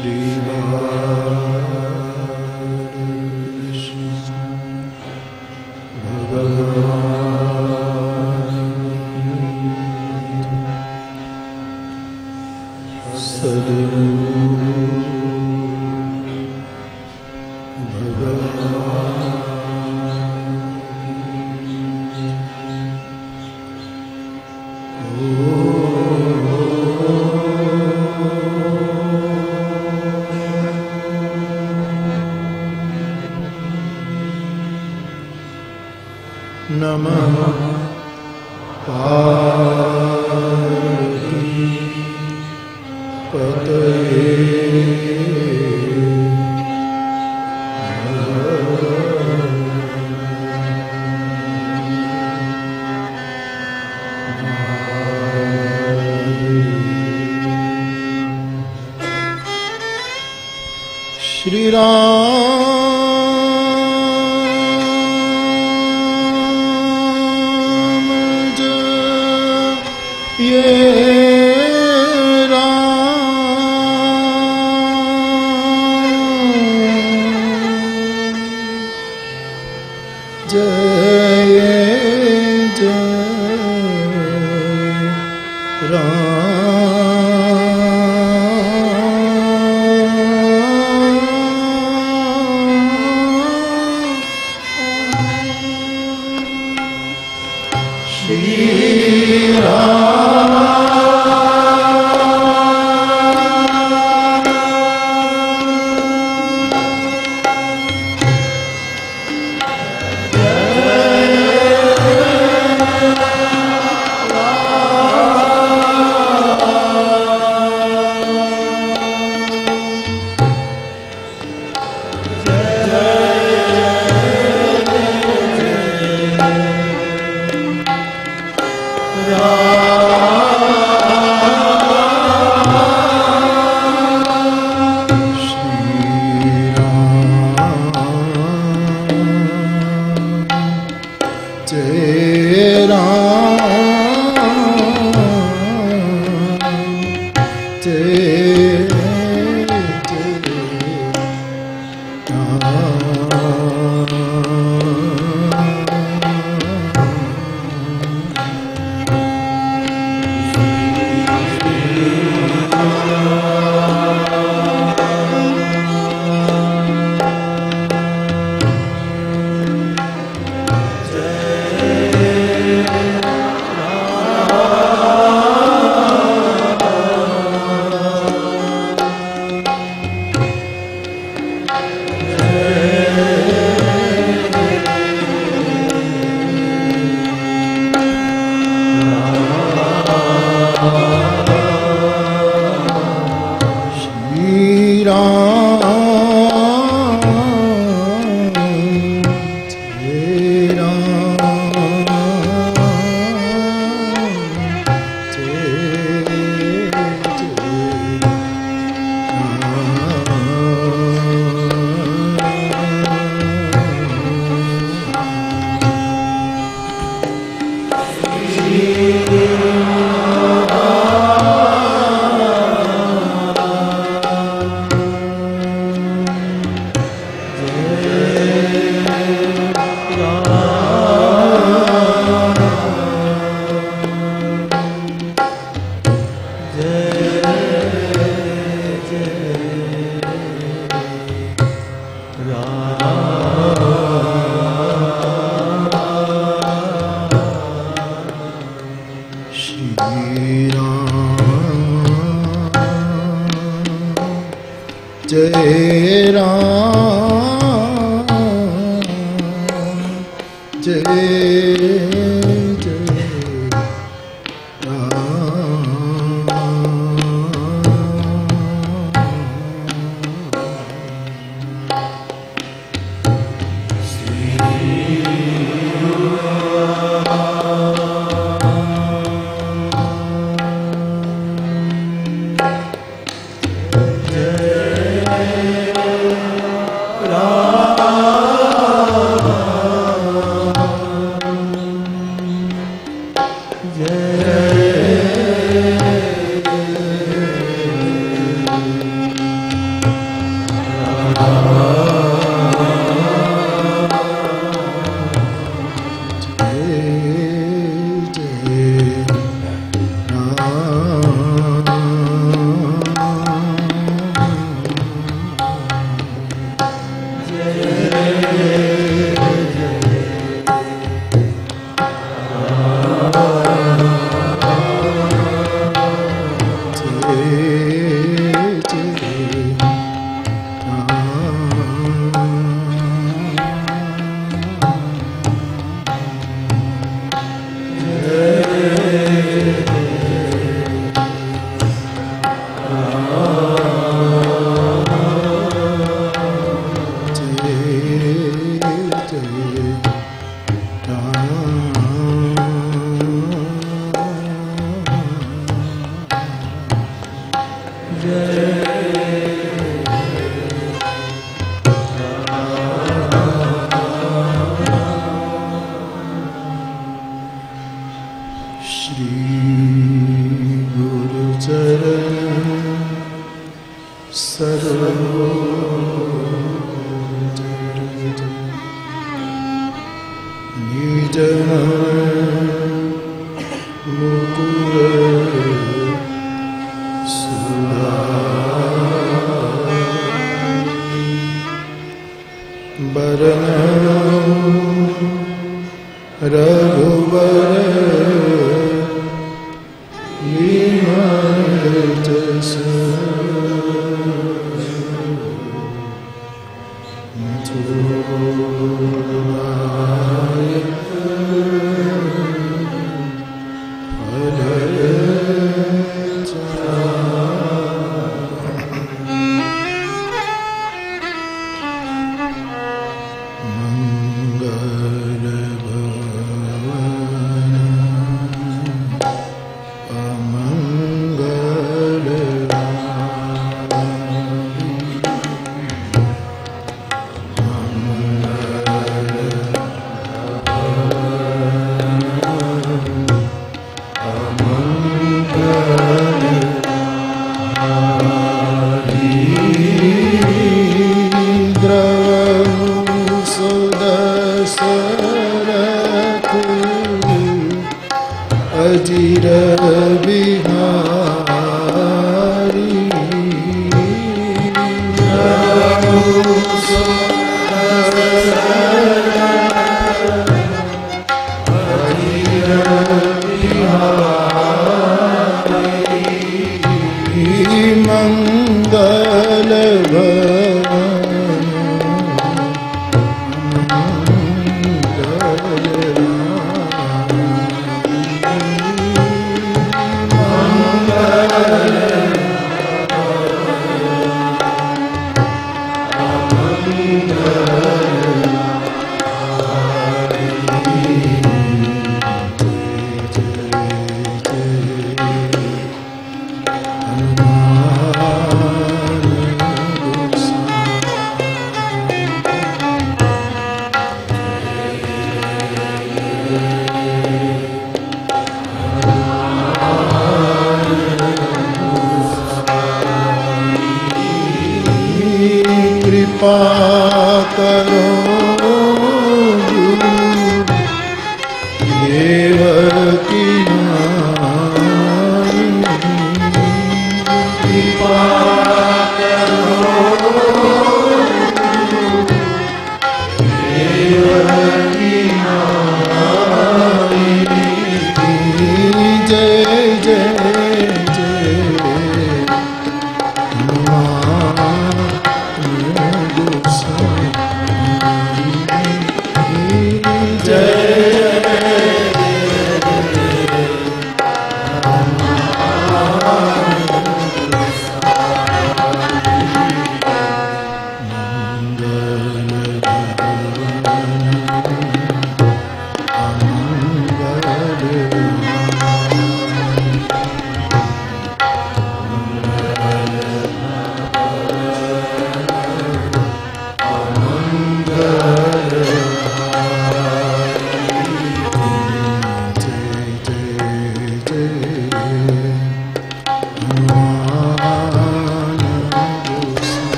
श्री नमः पार्वती पतये श्री राम जय राम जय जय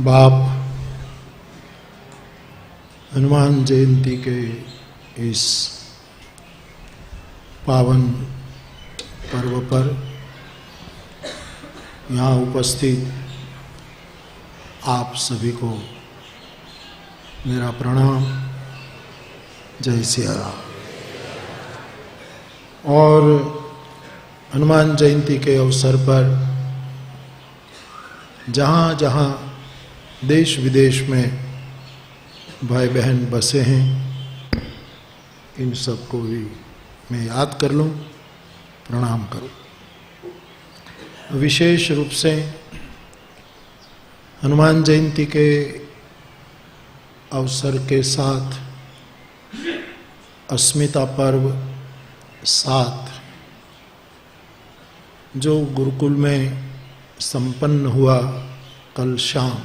बाप हनुमान जयंती के इस पावन पर्व पर यहाँ उपस्थित आप सभी को मेरा प्रणाम। जय सिया राम। और हनुमान जयंती के अवसर पर जहाँ जहाँ देश विदेश में भाई बहन बसे हैं, इन सबको भी मैं याद कर लूँ, प्रणाम करूँ। विशेष रूप से हनुमान जयंती के अवसर के साथ अस्मिता पर्व 7 जो गुरुकुल में संपन्न हुआ कल शाम,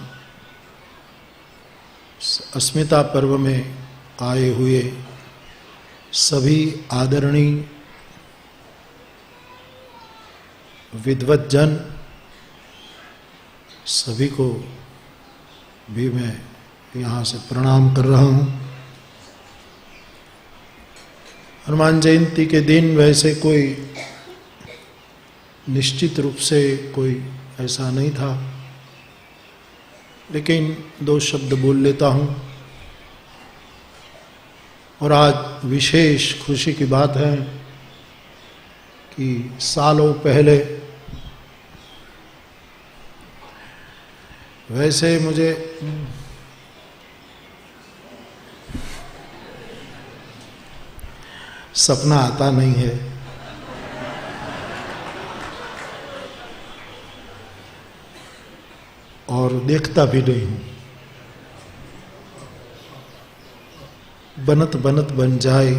अस्मिता पर्व में आए हुए सभी आदरणीय विद्वत जन सभी को भी मैं यहाँ से प्रणाम कर रहा हूँ। हनुमान जयंती के दिन वैसे कोई निश्चित रूप से कोई ऐसा नहीं था, लेकिन 2 शब्द बोल लेता हूँ। और आज विशेष खुशी की बात है कि सालों पहले, वैसे मुझे सपना आता नहीं है, और देखता भी नहीं हूं। बनत बनत बन जाए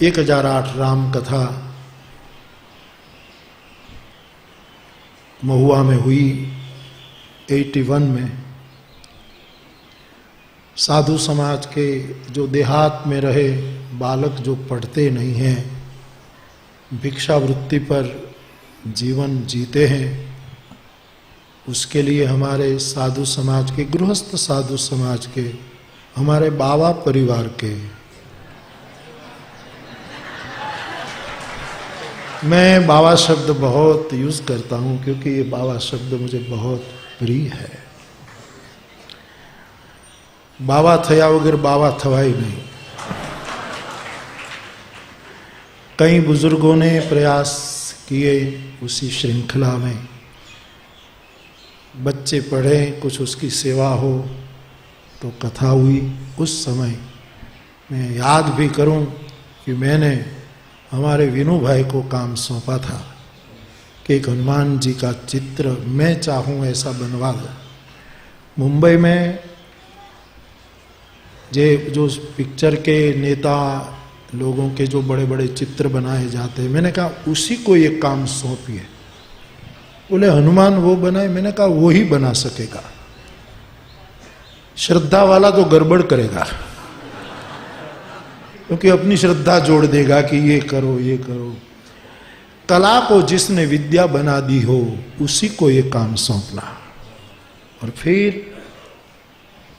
1008 राम कथा महुआ में हुई 81 में। साधु समाज के जो देहात में रहे बालक जो पढ़ते नहीं हैं, भिक्षावृत्ति पर जीवन जीते हैं, उसके लिए हमारे साधु समाज के, गृहस्थ साधु समाज के, हमारे बाबा परिवार के, मैं बाबा शब्द बहुत यूज करता हूं क्योंकि ये बाबा शब्द मुझे बहुत प्रिय है। बाबा थया वगैरह बाबा थवाई नहीं। कई बुजुर्गों ने प्रयास किए उसी श्रृंखला में, बच्चे पढ़े, कुछ उसकी सेवा हो, तो कथा हुई। उस समय मैं याद भी करूं कि मैंने हमारे विनू भाई को काम सौंपा था कि एक हनुमान जी का चित्र मैं चाहूं ऐसा बनवा दो। मुंबई में जो पिक्चर के नेता लोगों के जो बड़े बड़े चित्र बनाए जाते हैं, मैंने कहा उसी को ये काम सौंपिए। बोले हनुमान वो बनाए, मैंने कहा वो ही बना सकेगा, श्रद्धा वाला तो गड़बड़ करेगा, क्योंकि अपनी श्रद्धा जोड़ देगा कि ये करो ये करो। कला को जिसने विद्या बना दी हो उसी को ये काम सौंपना। और फिर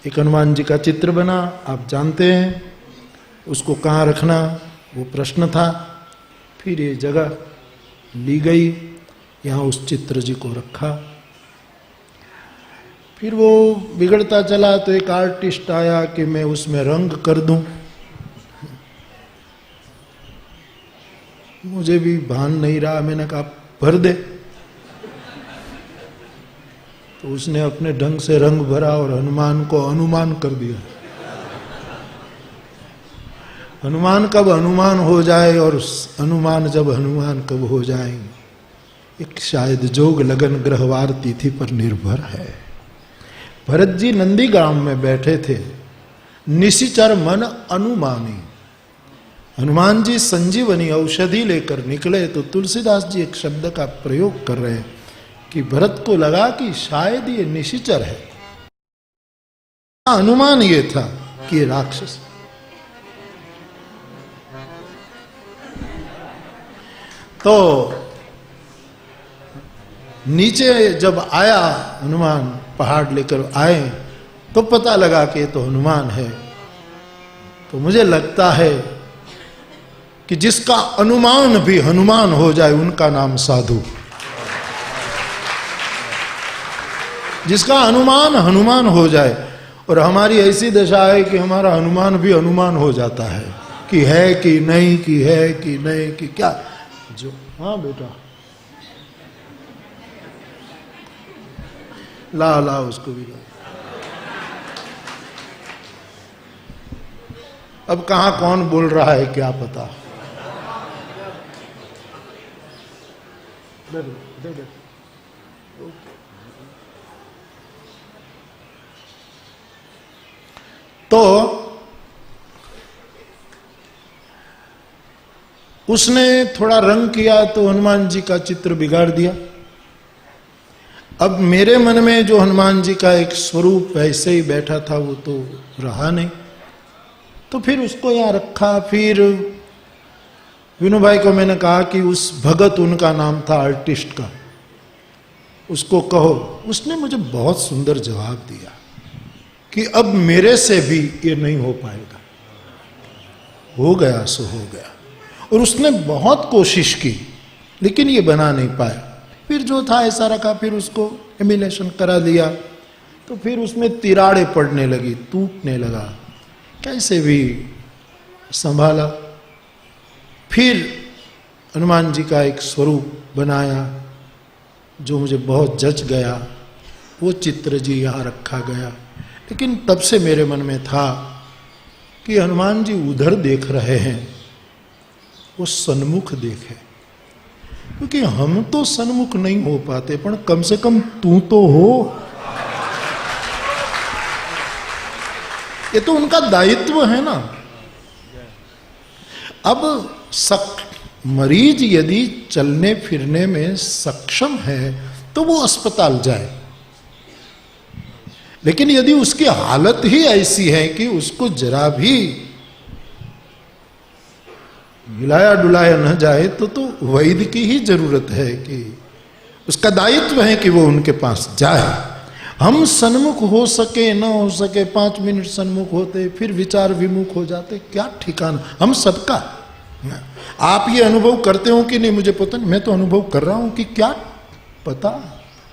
एक हनुमान जी का चित्र बना, आप जानते हैं, उसको कहाँ रखना वो प्रश्न था। फिर ये जगह ली गई, यहाँ उस चित्र जी को रखा। फिर वो बिगड़ता चला तो एक आर्टिस्ट आया कि मैं उसमें रंग कर दूं। मुझे भी भान नहीं रहा, मैंने कहा भर दे। तो उसने अपने ढंग से रंग भरा और हनुमान को अनुमान कर दिया। हनुमान कब हनुमान हो जाए और हनुमान जब हनुमान कब हो जाए, एक शायद जोग लगन ग्रहवार तिथि पर निर्भर है। भरत जी नंदीग्राम में बैठे थे, निशिचर मन अनुमानी। हनुमान जी संजीवनी औषधि लेकर निकले तो तुलसीदास जी एक शब्द का प्रयोग कर रहे हैं कि भरत को लगा कि शायद ये निशिचर है। अनुमान ये था कि ये राक्षस। तो नीचे जब आया हनुमान, पहाड़ लेकर आए, तो पता लगा कि ये तो हनुमान है। तो मुझे लगता है कि जिसका अनुमान भी हनुमान हो जाए उनका नाम साधु। जिसका अनुमान हनुमान हो जाए, और हमारी ऐसी दशा है कि हमारा अनुमान भी अनुमान हो जाता है कि है कि नहीं, कि है कि नहीं, कि क्या। जो हाँ बेटा, ला ला उसको भी ला। अब कहां कौन बोल रहा है क्या पता। दे दे। तो उसने थोड़ा रंग किया तो हनुमान जी का चित्र बिगाड़ दिया। अब मेरे मन में जो हनुमान जी का एक स्वरूप वैसे ही बैठा था वो तो रहा नहीं, तो फिर उसको यहां रखा। फिर विनू भाई को मैंने कहा कि उस भगत, उनका नाम था आर्टिस्ट का, उसको कहो। उसने मुझे बहुत सुंदर जवाब दिया कि अब मेरे से भी ये नहीं हो पाएगा, हो गया सो हो गया। और उसने बहुत कोशिश की लेकिन ये बना नहीं पाया। फिर जो था ऐसा रखा, फिर उसको एमिनेशन करा दिया, तो फिर उसमें तिराड़े पड़ने लगी, टूटने लगा, कैसे भी संभाला। फिर हनुमान जी का एक स्वरूप बनाया जो मुझे बहुत जच गया, वो चित्र जी यहाँ रखा गया। लेकिन तब से मेरे मन में था कि हनुमान जी उधर देख रहे हैं, वो सन्मुख देखे, क्योंकि हम तो सन्मुख नहीं हो पाते, पर कम से कम तू तो हो। ये तो उनका दायित्व है ना। अब मरीज यदि चलने फिरने में सक्षम है तो वो अस्पताल जाए, लेकिन यदि उसकी हालत ही ऐसी है कि उसको जरा भी हिलाया डुलाया न जाए तो वैद्य की ही जरूरत है, कि उसका दायित्व है कि वो उनके पास जाए। हम सन्मुख हो सके न हो सके, 5 मिनट सन्मुख होते फिर विचार विमुख हो जाते, क्या ठिकाना हम सबका। आप ये अनुभव करते हो कि नहीं मुझे पता नहीं, मैं तो अनुभव कर रहा हूं कि क्या पता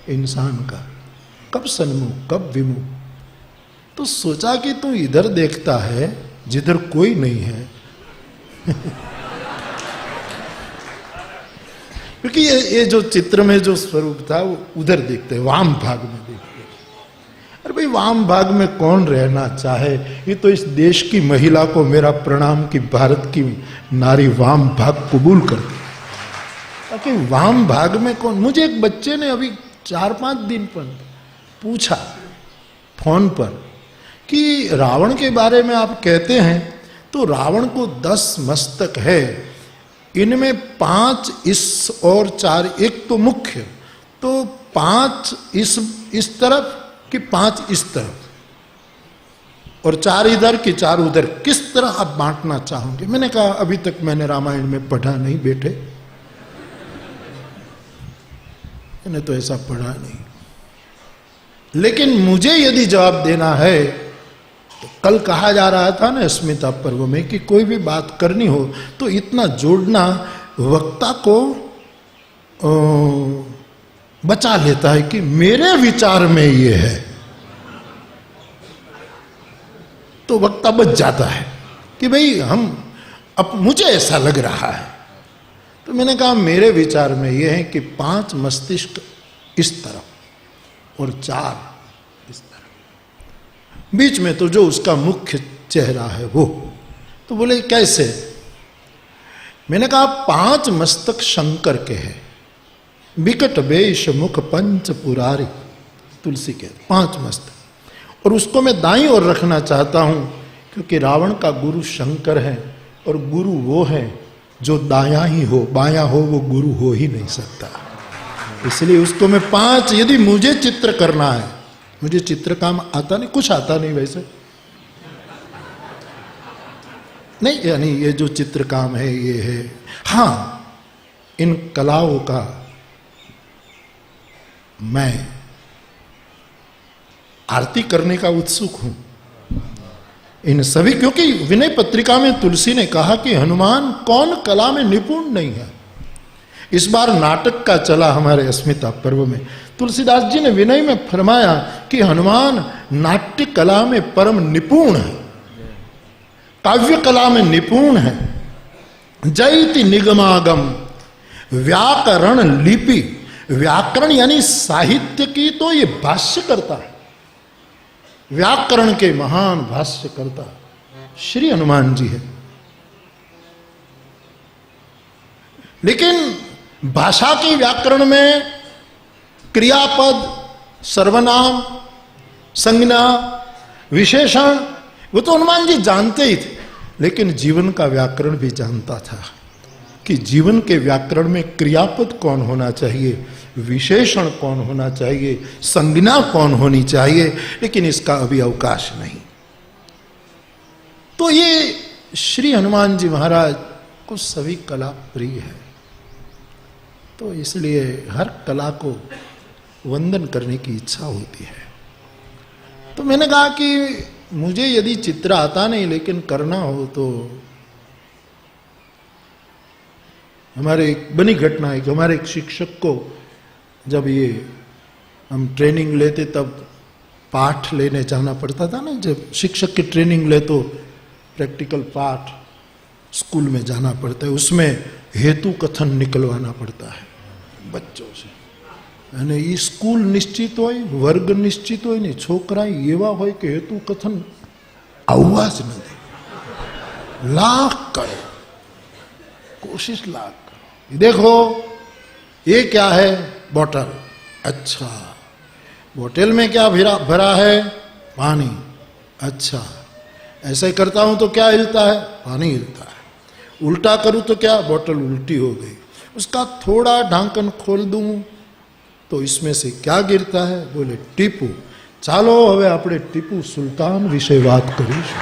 इंसान का कब सन्मुख कब विमुख। तो सोचा कि तू इधर देखता है जिधर कोई नहीं है क्योंकि ये जो चित्र में जो स्वरूप था वो उधर देखते, वाम भाग में देखते। अरे भाई, वाम भाग में कौन रहना चाहे। ये तो इस देश की महिला को मेरा प्रणाम कि भारत की नारी वाम भाग कबूल करती, ताकि वाम भाग में कौन। मुझे एक बच्चे ने अभी 4-5 दिन पर पूछा फोन पर कि रावण के बारे में आप कहते हैं तो रावण को 10 मस्तक है, इनमें 5 इस और 4, एक तो मुख्य, तो 5 इस तरफ कि 5 इस तरफ, और 4 इधर कि 4 उधर, किस तरह आप बांटना चाहोगे। मैंने कहा अभी तक मैंने रामायण में पढ़ा नहीं बेटे, मैंने तो ऐसा पढ़ा नहीं। लेकिन मुझे यदि जवाब देना है तो कल कहा जा रहा था ना स्मिता पर्व में कि कोई भी बात करनी हो तो इतना जोड़ना वक्ता को बचा लेता है कि मेरे विचार में ये है, तो वक्ता बच जाता है कि भाई अब मुझे ऐसा लग रहा है। तो मैंने कहा मेरे विचार में ये है कि 5 मस्तिष्क इस तरफ और 4 इस तरफ, बीच में तो जो उसका मुख्य चेहरा है वो। तो बोले कैसे। मैंने कहा 5 मस्तक शंकर के हैं, विकट वेश मुख पंच पुरारी, तुलसी के 5 मस्तक, और उसको मैं दाईं ओर रखना चाहता हूं क्योंकि रावण का गुरु शंकर है, और गुरु वो है जो दायां ही हो, बायां हो वो गुरु हो ही नहीं सकता। इसलिए उसको मैं 5, यदि मुझे चित्र करना है, मुझे चित्र काम आता नहीं, कुछ आता नहीं वैसे नहीं, यानी ये जो चित्र काम है ये है। हाँ, इन कलाओं का मैं आरती करने का उत्सुक हूं, इन सभी, क्योंकि विनय पत्रिका में तुलसी ने कहा कि हनुमान कौन कला में निपुण नहीं है। इस बार नाटक का चला हमारे अस्मिता पर्व में, तुलसीदास जी ने विनय में फरमाया कि हनुमान नाट्य कला में परम निपुण है, काव्य कला में निपुण है। जयति निगमागम व्याकरण लिपि, व्याकरण यानी साहित्य की तो ये भाष्य करता है, व्याकरण के महान भाष्य करता श्री हनुमान जी है। लेकिन भाषा की व्याकरण में क्रियापद, सर्वनाम, संज्ञा, विशेषण वो तो हनुमान जी जानते ही थे, लेकिन जीवन का व्याकरण भी जानता था कि जीवन के व्याकरण में क्रियापद कौन होना चाहिए, विशेषण कौन होना चाहिए, संज्ञा कौन होनी चाहिए, लेकिन इसका अभी अवकाश नहीं। तो ये श्री हनुमान जी महाराज को सभी कला प्रिय है, तो इसलिए हर कला को वंदन करने की इच्छा होती है। तो मैंने कहा कि मुझे यदि चित्र आता नहीं लेकिन करना हो तो हमारे एक बनी घटना है कि हमारे एक शिक्षक को जब ये हम ट्रेनिंग लेते तब पाठ लेने जाना पड़ता था ना, जब शिक्षक की ट्रेनिंग ले तो प्रैक्टिकल पाठ स्कूल में जाना पड़ता है, उसमें हेतु कथन निकलवाना पड़ता है बच्चों से। અને એ સ્કૂલ નિશ્ચિત હોય, વર્ગ નિશ્ચિત હોય ને, છોકરા એવા હોય કે હેતુ કથન આવવા જ નથી, લાખ કરો कोशिश, लाख करो। देखो ये क्या है, बोतल, अच्छा बोतल में क्या भरा है, पानी, अच्छा ऐसे करता हूं तो क्या हिलता है, पानी हिलता है, उल्टा करूं तो क्या, बोतल उल्टी हो गई, उसका थोड़ा ढक्कन खोल दूं तो इसमें से क्या गिरता है, बोले टीपू। चालो हवे आपणे टीपू सुल्तान विषय बात करीशुं।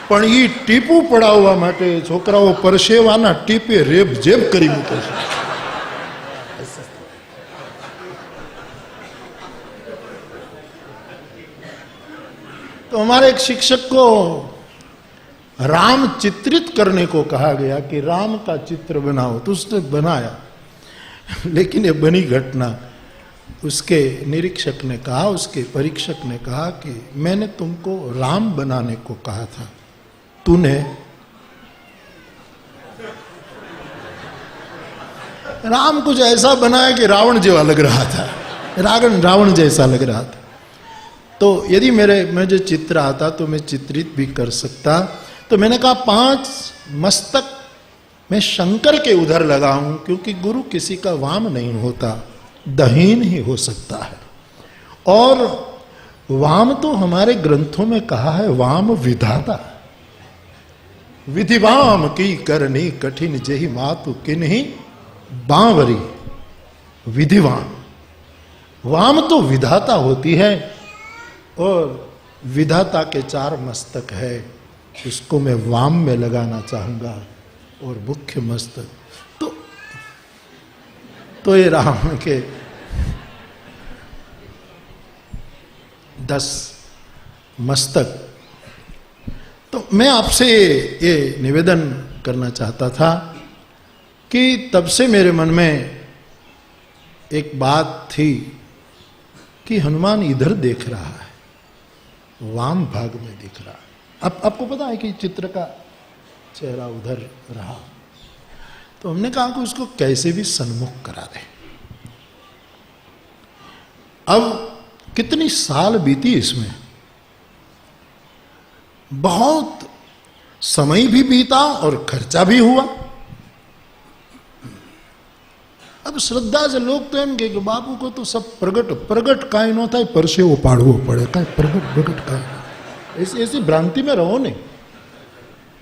पण ई टीपू पड़ाववा माटे छोकराओ परसेवाना टीपे रेब जेब करी मूके छे। तो हमारे एक शिक्षक को राम चित्रित करने को कहा गया कि राम का चित्र बनाओ, तो उसने बनाया, लेकिन ये बनी घटना, उसके निरीक्षक ने कहा, उसके परीक्षक ने कहा कि मैंने तुमको राम बनाने को कहा था, तूने राम कुछ ऐसा बनाया कि रावण जैसा लग रहा था, रावण जैसा लग रहा था। तो यदि मुझे चित्र आता तो मैं चित्रित भी कर सकता। तो मैंने कहा 5 मस्तक मैं शंकर के उधर लगाऊं, क्योंकि गुरु किसी का वाम नहीं होता, दहीन ही हो सकता है। और वाम तो हमारे ग्रंथों में कहा है, वाम विधाता, विधिवाम की करनी कठिन जेहि मातु किन्हीं बांवरी, विधिवाम, वाम तो विधाता होती है, और विधाता के 4 मस्तक है, उसको मैं वाम में लगाना चाहूंगा, और मुख्य मस्तक तो ये राम के 10 मस्तक। तो मैं आपसे ये निवेदन करना चाहता था कि तब से मेरे मन में एक बात थी कि हनुमान इधर देख रहा है, वाम भाग में दिख रहा है। अब आपको पता है कि चित्र का चेहरा उधर रहा, तो हमने कहा कि उसको कैसे भी सन्मुख करा दे। अब कितनी साल बीती इसमें, बहुत समय भी बीता और खर्चा भी हुआ। अब श्रद्धा से लोग तो एम के बापू को तो सब प्रगट काई न था, परसेवो पाड़वो पड़े, काई प्रगट काई, ऐसी भ्रांति में रहो नहीं।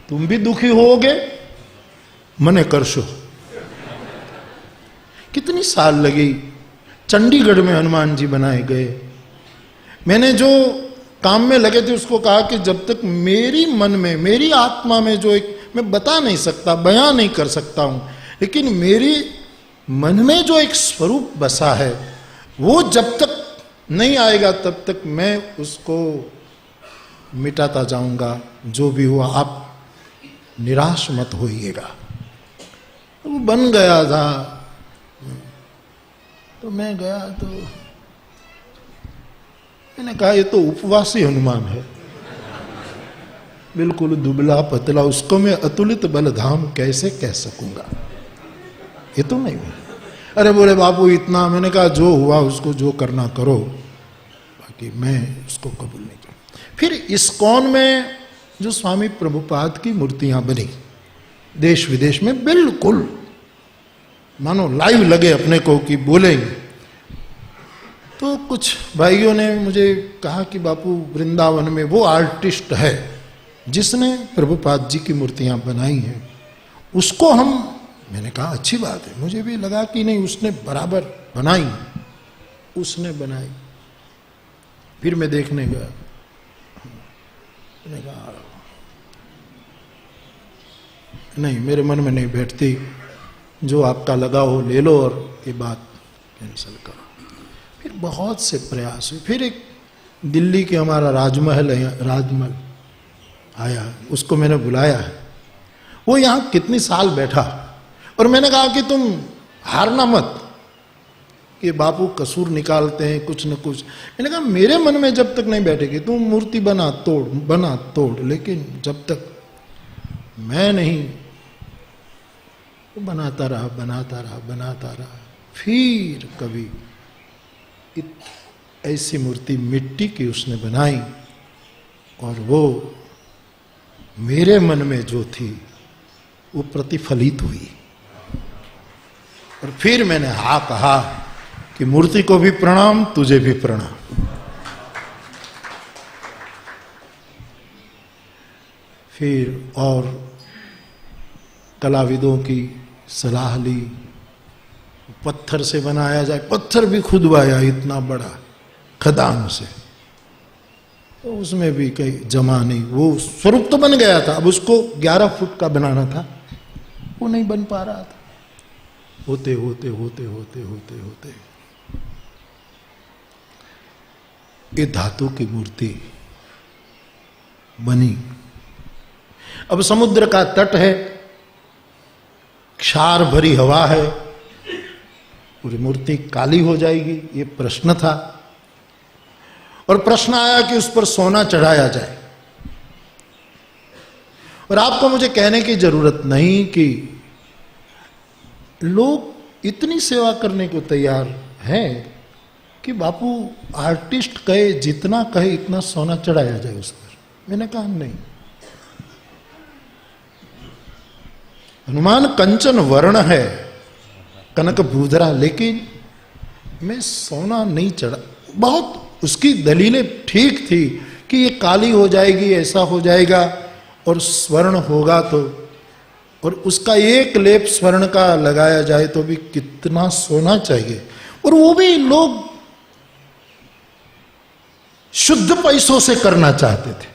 तुम भी दुखी होगे, मने करशो। कितनी साल लगी, चंडीगढ़ में हनुमान जी बनाए गए। मैंने जो काम में लगे थे उसको कहा कि जब तक मेरी मन में, मेरी आत्मा में जो एक, मैं बता नहीं सकता, बयां नहीं कर सकता हूं, लेकिन मेरी मन में जो एक स्वरूप बसा है, वो जब तक नहीं आएगा तब तक मैं उसको मिटाता जाऊंगा। जो भी हुआ आप निराश मत होइएगा। वो बन गया था, तो मैं गया तो मैंने कहा ये तो उपवासी हनुमान है, बिल्कुल दुबला पतला, उसको मैं अतुलित बलधाम कैसे कह सकूंगा। ये तो नहीं हुआ। अरे बोले बापू इतना, मैंने कहा जो हुआ उसको जो करना करो, बाकी मैं उसको कबूल नहीं करूँ। फिर इस्कॉन में जो स्वामी प्रभुपाद की मूर्तियां बनी देश विदेश में, बिल्कुल मानो लाइव लगे अपने को कि बोलेंगे। तो कुछ भाइयों ने मुझे कहा कि बापू वृंदावन में वो आर्टिस्ट है जिसने प्रभुपाद जी की मूर्तियां बनाई हैं, उसको हम, मैंने कहा अच्छी बात है, मुझे भी लगा कि नहीं उसने बराबर बनाई, उसने बनाई। फिर मैं देखने गया, मैंने कहा नहीं, मेरे मन में नहीं बैठती, जो आपका लगा हो ले लो और ये बात कैंसिल करो। फिर बहुत से प्रयास हुए। फिर एक दिल्ली के हमारा राजमहल है, राजमहल आया, उसको मैंने बुलाया है। वो यहाँ कितनी साल बैठा और मैंने कहा कि तुम हारना मत, कि बापू कसूर निकालते हैं कुछ न कुछ। मैंने कहा मेरे मन में जब तक नहीं बैठेगी, तुम मूर्ति बना तोड़, लेकिन जब तक मैं नहीं, वो बनाता रहा। फिर कभी ऐसी मूर्ति मिट्टी की उसने बनाई और वो मेरे मन में जो थी वो प्रतिफलित हुई। और फिर मैंने हाँ कहा कि मूर्ति को भी प्रणाम, तुझे भी प्रणाम। फिर और कलाविदों की सलाह ली, पत्थर से बनाया जाए। पत्थर भी खुदवाया इतना बड़ा खदान से, तो उसमें भी कहीं जमा नहीं। वो स्वरूप तो बन गया था, अब उसको 11 फुट का बनाना था, वो नहीं बन पा रहा था। होते ये धातु की मूर्ति बनी। अब समुद्र का तट है, क्षार भरी हवा है, पूरी मूर्ति काली हो जाएगी, ये प्रश्न था। और प्रश्न आया कि उस पर सोना चढ़ाया जाए। और आपको मुझे कहने की जरूरत नहीं कि लोग इतनी सेवा करने को तैयार हैं कि बापू आर्टिस्ट कहे, जितना कहे इतना सोना चढ़ाया जाए उस पर। मैंने कहा नहीं, हनुमान कंचन वर्ण है, कनक भूधरा, लेकिन मैं सोना नहीं चढ़ा। बहुत उसकी दलीलें ठीक थी कि ये काली हो जाएगी, ऐसा हो जाएगा, और स्वर्ण होगा तो, और उसका एक लेप स्वर्ण का लगाया जाए तो भी कितना सोना चाहिए। और वो भी लोग शुद्ध पैसों से करना चाहते थे।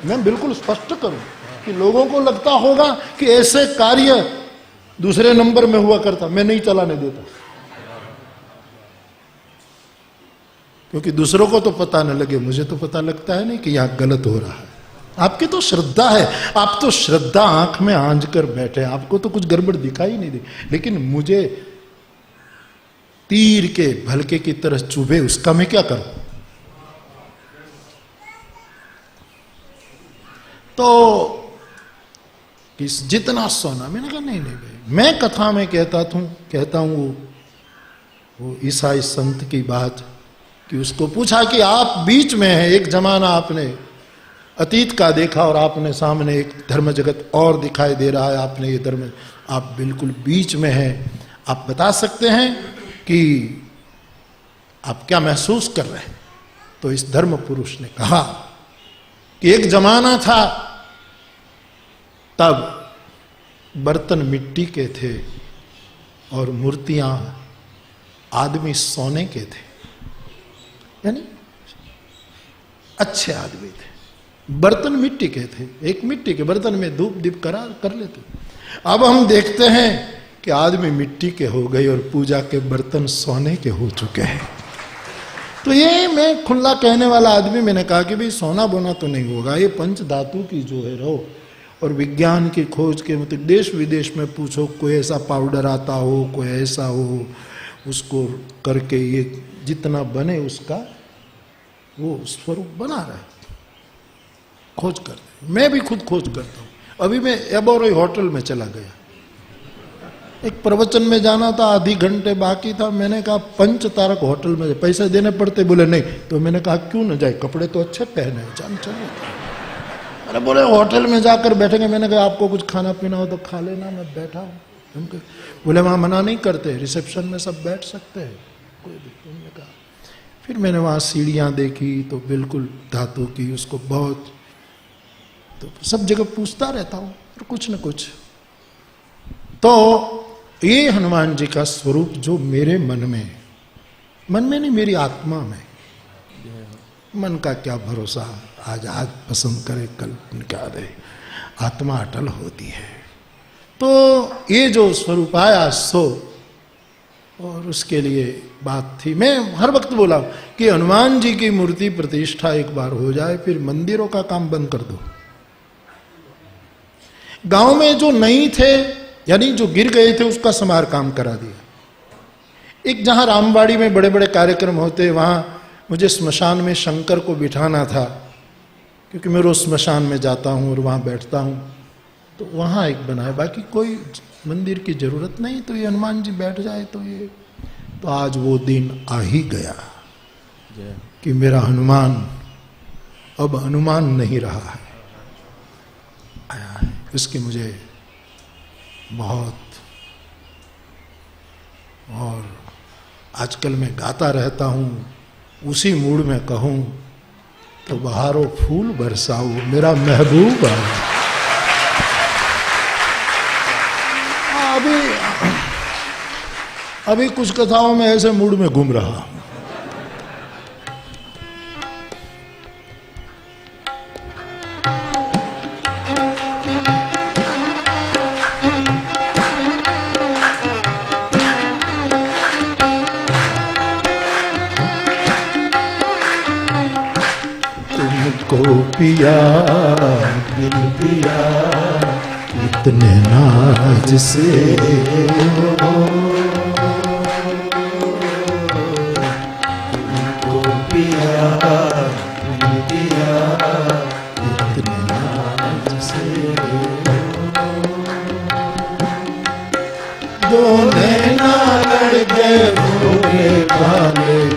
मैं बिल्कुल स्पष्ट करूं कि लोगों को लगता होगा कि ऐसे कार्य दूसरे नंबर में हुआ करता, मैं नहीं चलाने देता, क्योंकि दूसरों को तो पता न लगे, मुझे तो पता लगता है नहीं कि यहां गलत हो रहा है। आपकी तो श्रद्धा है, आप तो श्रद्धा आंख में आंज कर बैठे, आपको तो कुछ गड़बड़ दिखाई नहीं दे, लेकिन मुझे तीर के भलके की तरह चुभे, उसका मैं क्या करूं? तो जितना सोना, मैंने कहा नहीं भाई, मैं कथा में कहता हूं वो ईसाई संत की बात, कि उसको पूछा कि आप बीच में हैं, एक जमाना आपने अतीत का देखा और आपने सामने एक धर्म जगत और दिखाई दे रहा है, आपने ये धर्म, आप बिल्कुल बीच में हैं, आप बता सकते हैं कि आप क्या महसूस कर रहे हैं? तो इस धर्म पुरुष ने कहा कि एक जमाना था, तब बर्तन मिट्टी के थे और मूर्तियां आदमी सोने के थे, यानी अच्छे आदमी थे। बर्तन मिट्टी के थे, एक मिट्टी के बर्तन में धूप दीप कर लेते। अब हम देखते हैं कि आदमी मिट्टी के हो गए और पूजा के बर्तन सोने के हो चुके हैं। तो ये मैं खुला कहने वाला आदमी, मैंने कहा कि भाई सोना बोना तो नहीं होगा, ये पंच धातु की जो है रहो, और विज्ञान की खोज के मतलब देश विदेश में पूछो, कोई ऐसा पाउडर आता हो, कोई ऐसा हो, उसको करके ये जितना बने उसका वो स्वरूप बना रहा है। खोज करते, मैं भी खुद खोज करता हूँ। अभी मैं एबोरोई होटल में चला गया, एक प्रवचन में जाना था, आधी घंटे बाकी था, मैंने कहा पंच तारक होटल में, पैसे देने पड़ते, बोले नहीं। तो मैंने कहा क्यों न जाए, कपड़े तो अच्छे पहने, चलो। अरे बोले होटल में जाकर बैठेंगे। मैंने कहा आपको कुछ खाना पीना हो तो खा लेना, मैं बैठा हूँ। बोले वहाँ मना नहीं करते, रिसेप्शन में सब बैठ सकते हैं, कोई भी। मैंने कहा फिर मैंने वहाँ सीढ़ियाँ देखी तो बिल्कुल धातु की, उसको बहुत, तो सब जगह पूछता रहता हूँ कुछ न कुछ। तो ये हनुमान जी का स्वरूप जो मेरे मन में नहीं, मेरी आत्मा में, मन का क्या भरोसा, आज पसंद करे कल निकाले, आत्मा अटल होती है। तो ये जो स्वरूप आया सो, और उसके लिए बात थी। मैं हर वक्त बोला कि हनुमान जी की मूर्ति प्रतिष्ठा एक बार हो जाए, फिर मंदिरों का काम बंद कर दो। गांव में जो नहीं थे, यानी जो गिर गए थे, उसका समार काम करा दिया। एक जहां रामबाड़ी में बड़े बड़े कार्यक्रम होते, वहां मुझे स्मशान में शंकर को बिठाना था, क्योंकि मैं रोज स्मशान में जाता हूं और वहां बैठता हूं, तो वहां एक बनाया। बाकी कोई मंदिर की जरूरत नहीं, तो ये हनुमान जी बैठ जाए तो ये, तो आज वो दिन आ ही गया कि मेरा हनुमान अब हनुमान नहीं रहा है, आया है। इसकी मुझे बहुत, और आजकल मैं गाता रहता हूँ, उसी मूड में कहूँ तो बहारो फूल बरसाओ मेरा महबूब है। अभी कुछ कथाओं में ऐसे मूड में घूम रहा हूं। तुमको पिया दिल पिया इतने नाज से,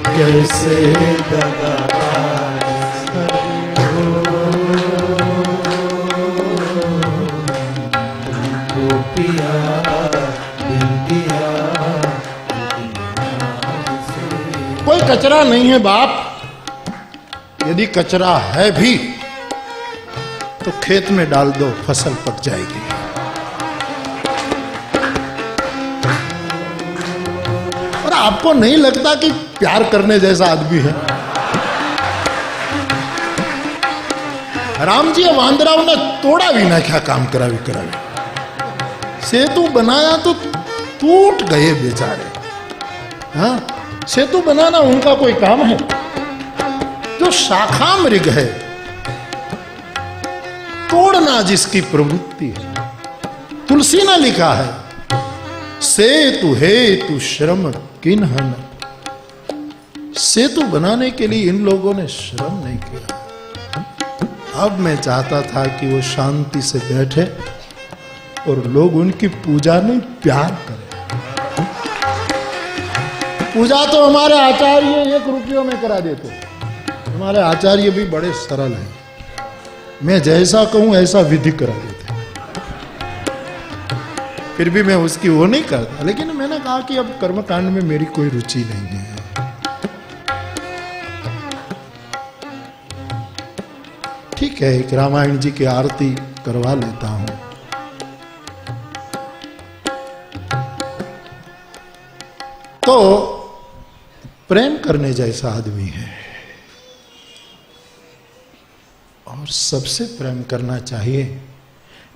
कैसे दगा पिया दिल पिया। कोई कचरा नहीं है बाप, यदि कचरा है भी तो खेत में डाल दो, फसल पक जाएगी। और आपको नहीं लगता कि प्यार करने जैसा आदमी है? राम जी वांदराव ने तोड़ा भी ना, क्या काम करा भी करा भी। सेतु बनाया तो टूट गए बेचारे। हाँ, सेतु बनाना उनका कोई काम है? जो शाखा मृग है, तोड़ना जिसकी प्रवृत्ति है। तुलसी ने लिखा है, सेतु हेतु श्रम किन्हन। सेतु बनाने के लिए इन लोगों ने श्रम नहीं किया। अब मैं चाहता था कि वो शांति से बैठे और लोग उनकी पूजा नहीं, प्यार करें। पूजा तो हमारे आचार्य 1 रुपये में करा देते। हमारे आचार्य भी बड़े सरल हैं, मैं जैसा कहूं ऐसा विधि करा देते। फिर भी मैं उसकी वो नहीं करता। लेकिन मैंने कहा कि अब कर्मकांड में मेरी कोई रुचि नहीं है। ठीक है, एक रामायण जी की आरती करवा लेता हूं। तो प्रेम करने जैसा आदमी है और सबसे प्रेम करना चाहिए।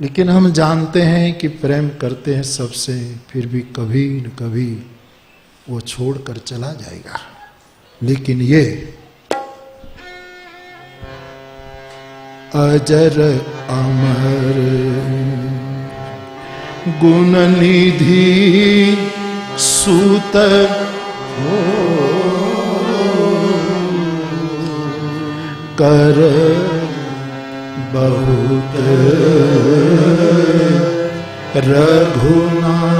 लेकिन हम जानते हैं कि प्रेम करते हैं सबसे, फिर भी कभी न कभी वो छोड़कर चला जाएगा। लेकिन ये अजर अमर गुण निधि सूत कर बहुत रघुनाथ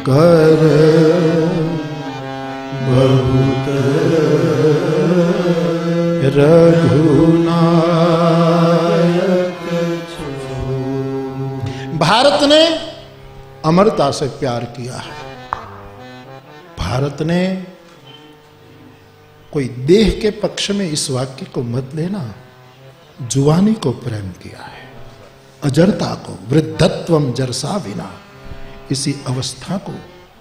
कर बहुत रघुनायक छो। भारत ने अमरता से प्यार किया है। भारत ने, कोई देह के पक्ष में इस वाक्य को मत लेना, जुवानी को प्रेम किया है, अजरता को, वृद्धत्वम जरसा विना, इसी अवस्था को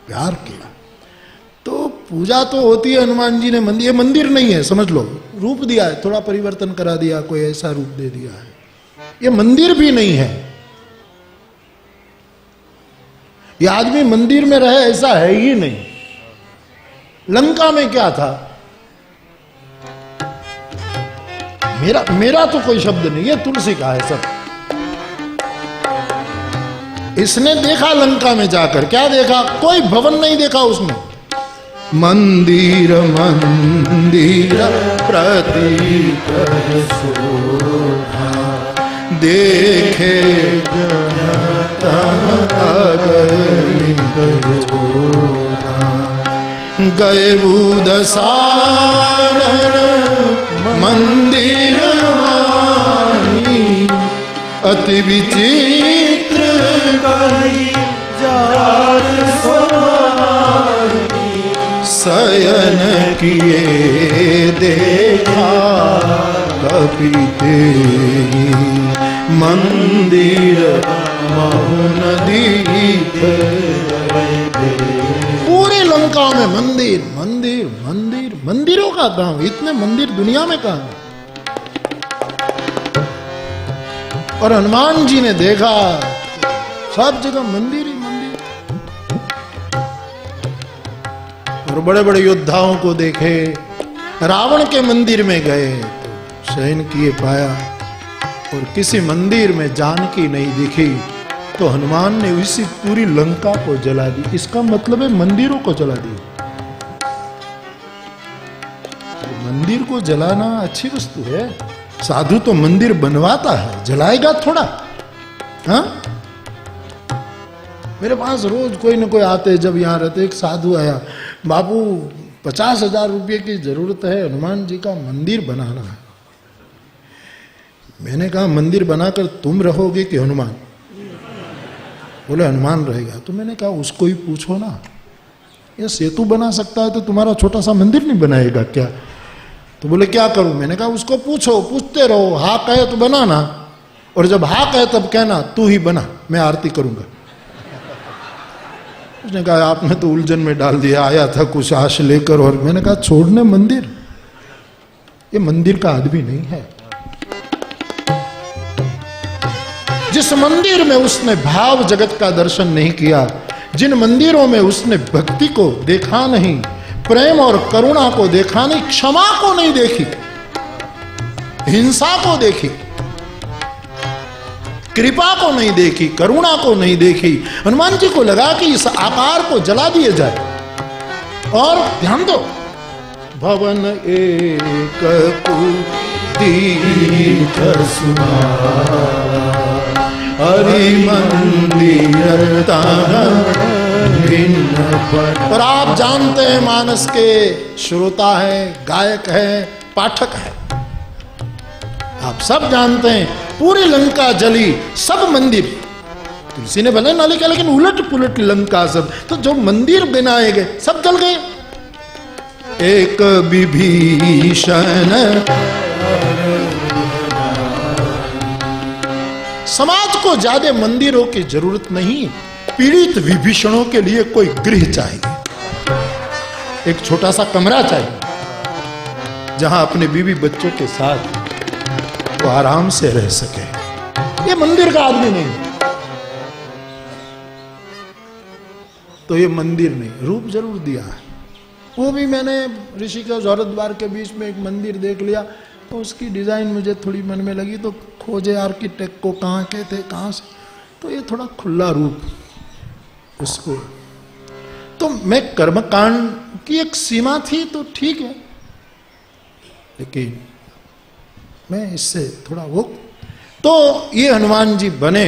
प्यार किया। तो पूजा तो होती है, हनुमान जी ने मंदिर, ये मंदिर नहीं है समझ लो, रूप दिया है, थोड़ा परिवर्तन करा दिया, कोई ऐसा रूप दे दिया है, ये मंदिर भी नहीं है। ये आदमी मंदिर में रहे ऐसा है ही नहीं। लंका में क्या था, मेरा तो कोई शब्द नहीं, ये तुलसी का है सब। इसने देखा लंका में जाकर, क्या देखा, कोई भवन नहीं देखा उसने, मंदिर मंदिर प्रतीक शोभा, देखे गए बुदसागर मंदिर वाणी, अति विचित्र गई जार सोहानी, शयन किए देखा कपिते, मंदिर मौन दीप, पूरी लंका में मंदिर मंदिर मंदिर, मंदिरों का गांव, इतने मंदिर दुनिया में कहां है। और हनुमान जी ने देखा सब जगह मंदिर ही मंदिर। और बड़े बड़े योद्धाओं को देखे, रावण के मंदिर में गए तो शयन किए पाया, और किसी मंदिर में जानकी नहीं दिखी तो हनुमान ने इसी पूरी लंका को जला दी। इसका मतलब है मंदिरों को जला दिया। मंदिर को जलाना अच्छी वस्तु है, साधु तो मंदिर बनवाता है, जलाएगा थोड़ा। हाँ, मेरे पास रोज कोई ना कोई आते, जब यहाँ रहते, एक साधु आया, बाबू 50,000 रुपये की जरूरत है, हनुमान जी का मंदिर बनाना है। मैंने कहा मंदिर बनाकर तुम रहोगे कि हनुमान? बोले हनुमान रहेगा। तो मैंने कहा उसको ही पूछो ना, ये सेतु बना सकता है तो तुम्हारा छोटा सा मंदिर नहीं बनाएगा क्या? तो बोले क्या करूं? मैंने कहा उसको पूछो, पूछते रहो, हाँ कहे तो बनाना, और जब हाँ कहे तब कहना तू ही बना, मैं आरती करूंगा। उसने कहा आपने तो उलझन में डाल दिया, आया था कुछ आश लेकर। और मैंने कहा छोड़ने मंदिर, ये मंदिर का आदमी नहीं है। जिस मंदिर में उसने भाव जगत का दर्शन नहीं किया, जिन मंदिरों में उसने भक्ति को देखा नहीं, प्रेम और करुणा को देखा नहीं, क्षमा को नहीं देखी, हिंसा को देखी, कृपा को नहीं देखी, करुणा को नहीं देखी, हनुमान जी को लगा कि इस आकार को जला दिए जाए। और ध्यान दो, भवन एक तीर्थ हरि मंदिर और आप जानते हैं मानस के श्रोता है, गायक है, पाठक है, आप सब जानते हैं पूरी लंका जली, सब मंदिर, तुलसी ने भले ना लिखा लेकिन उलट पुलट लंका सब, तो जो मंदिर बनाए गए सब जल गए। एक विभीषण समाज को ज्यादा मंदिरों की जरूरत नहीं, पीड़ित विभीषणों के लिए कोई गृह चाहिए, एक छोटा सा कमरा चाहिए जहां अपने बीवी बच्चों के साथ वो आराम से रह सके। ये मंदिर का आदमी नहीं, तो ये मंदिर नहीं, रूप जरूर दिया है। वो भी मैंने ऋषिकेश हरिद्वार के बीच में एक मंदिर देख लिया, तो उसकी डिजाइन मुझे थोड़ी मन में लगी, तो खोजे आर्किटेक्ट को कहाँ के थे, कहाँ से, तो ये थोड़ा खुला रूप उसको, तो मैं कर्मकांड की एक सीमा थी तो ठीक है, लेकिन मैं इससे थोड़ा वो, तो ये हनुमान जी बने।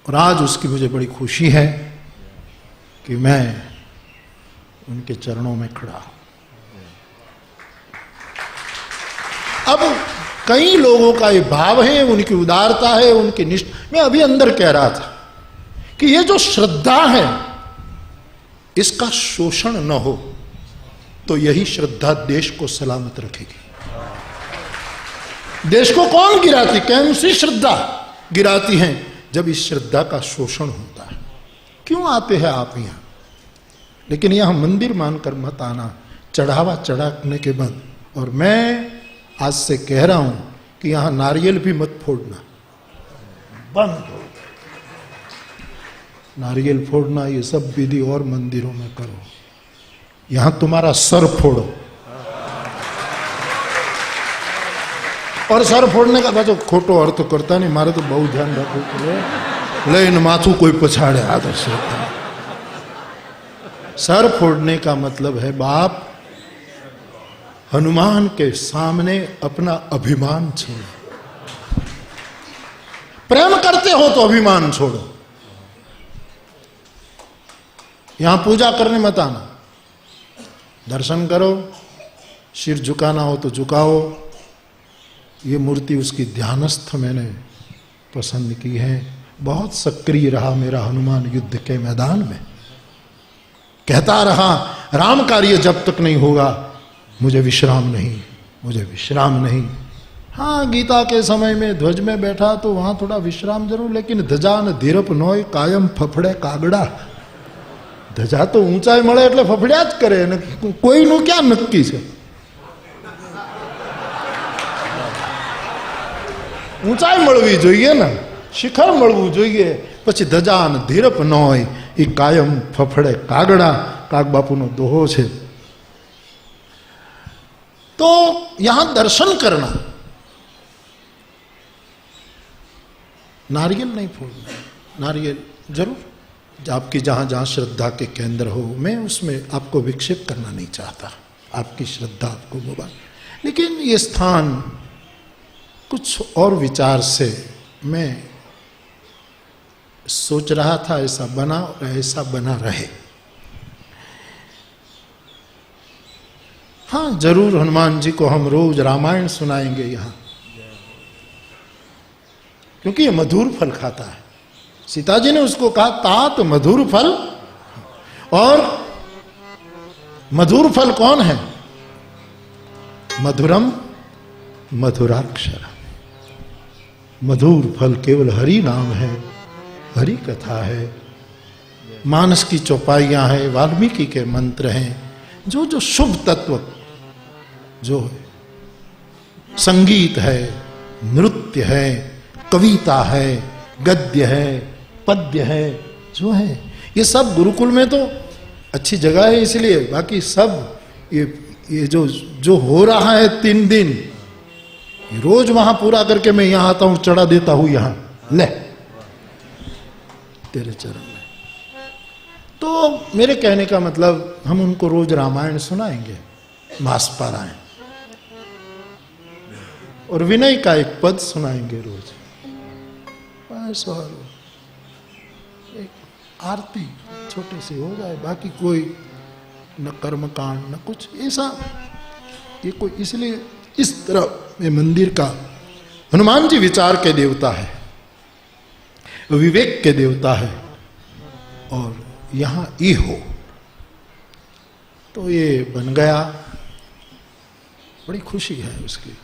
और आज उसकी मुझे बड़ी खुशी है कि मैं उनके चरणों में खड़ा हूं। अब कई लोगों का ये भाव है, उनकी उदारता है, उनकी निष्ठा। मैं अभी अंदर कह रहा था कि ये जो श्रद्धा है इसका शोषण न हो तो यही श्रद्धा देश को सलामत रखेगी। देश को कौन गिराती, कौन सी श्रद्धा गिराती है? जब इस श्रद्धा का शोषण होता है। क्यों आते हैं आप यहां? लेकिन यहां मंदिर मानकर मत आना, चढ़ावा चढ़ाने के बाद। और मैं आज से कह रहा हूं कि यहां नारियल भी मत फोड़ना, बंद हो। नारियल फोड़ना ये सब विधि और मंदिरों में करो, यहां तुम्हारा सर फोड़ो। और सर फोड़ने का बाजो खोटो अर्थ करता नहीं, मारे तो बहुत ध्यान रखो लेकिन माथू कोई पछाड़े आदर से। सर फोड़ने का मतलब है बाप हनुमान के सामने अपना अभिमान छोड़ो। प्रेम करते हो तो अभिमान छोड़ो। यहां पूजा करने मत आना, दर्शन करो, सिर झुकाना हो तो झुकाओ। ये मूर्ति उसकी ध्यानस्थ मैंने पसंद की है। बहुत सक्रिय रहा मेरा हनुमान युद्ध के मैदान में, कहता रहा राम कार्य जब तक नहीं होगा मुझे विश्राम नहीं, मुझे विश्राम नहीं। हाँ, गीता के समय में ध्वज में बैठा तो वहां थोड़ा विश्राम जरूर, लेकिन धजा न धीरप नोय कायम फफड़े कागड़ा। धजा तो ऊंचाई મળે એટલે ફફડ્યા જ કરે ને કોઈનું ક્યાં નક્કી છે? ઊંચાઈ મળવી જોઈએ ને, શિખર મળવું જોઈએ, પછી ધજા ને ધીરપ ન હોય એ કાયમ ફફડે કાગડા, કાગબાપુનો દોહો છે। तो यहां दर्शन करना, नारियल नहीं फोड़ना। नारियल जरूर आपकी जहां जहां श्रद्धा के केंद्र हो, मैं उसमें आपको विक्षेप करना नहीं चाहता, आपकी श्रद्धा आपको मुबारक। लेकिन ये स्थान कुछ और विचार से मैं सोच रहा था ऐसा बना और ऐसा बना रहे। हाँ, जरूर हनुमान जी को हम रोज रामायण सुनाएंगे यहां, क्योंकि ये मधुर फल खाता है। सीता जी ने उसको कहा तात मधुर फल, और मधुर फल कौन है? मधुरम मधुराक्षर। मधुर फल केवल हरि नाम है, हरि कथा है, मानस की चौपाइयां हैं, वाल्मीकि के मंत्र हैं। जो जो शुभ तत्व जो है, संगीत है, नृत्य है, कविता है, गद्य है, पद्य है, जो है ये सब गुरुकुल में तो अच्छी जगह है इसलिए। बाकी सब ये जो हो रहा है 3 दिन रोज वहां पूरा करके मैं यहां आता हूं, चढ़ा देता हूं यहां, ले तेरे चरण में। तो मेरे कहने का मतलब हम उनको रोज रामायण सुनाएंगे, मास पारायण, और विनय का एक पद सुनाएंगे रोज। बस, और एक आरती छोटी सी हो जाए, बाकी कोई न कर्मकांड न कुछ ऐसा। ये कोई इसलिए इस तरह ये मंदिर का, हनुमान जी विचार के देवता है, विवेक के देवता है, और यहां ये हो तो ये बन गया, बड़ी खुशी है उसकी।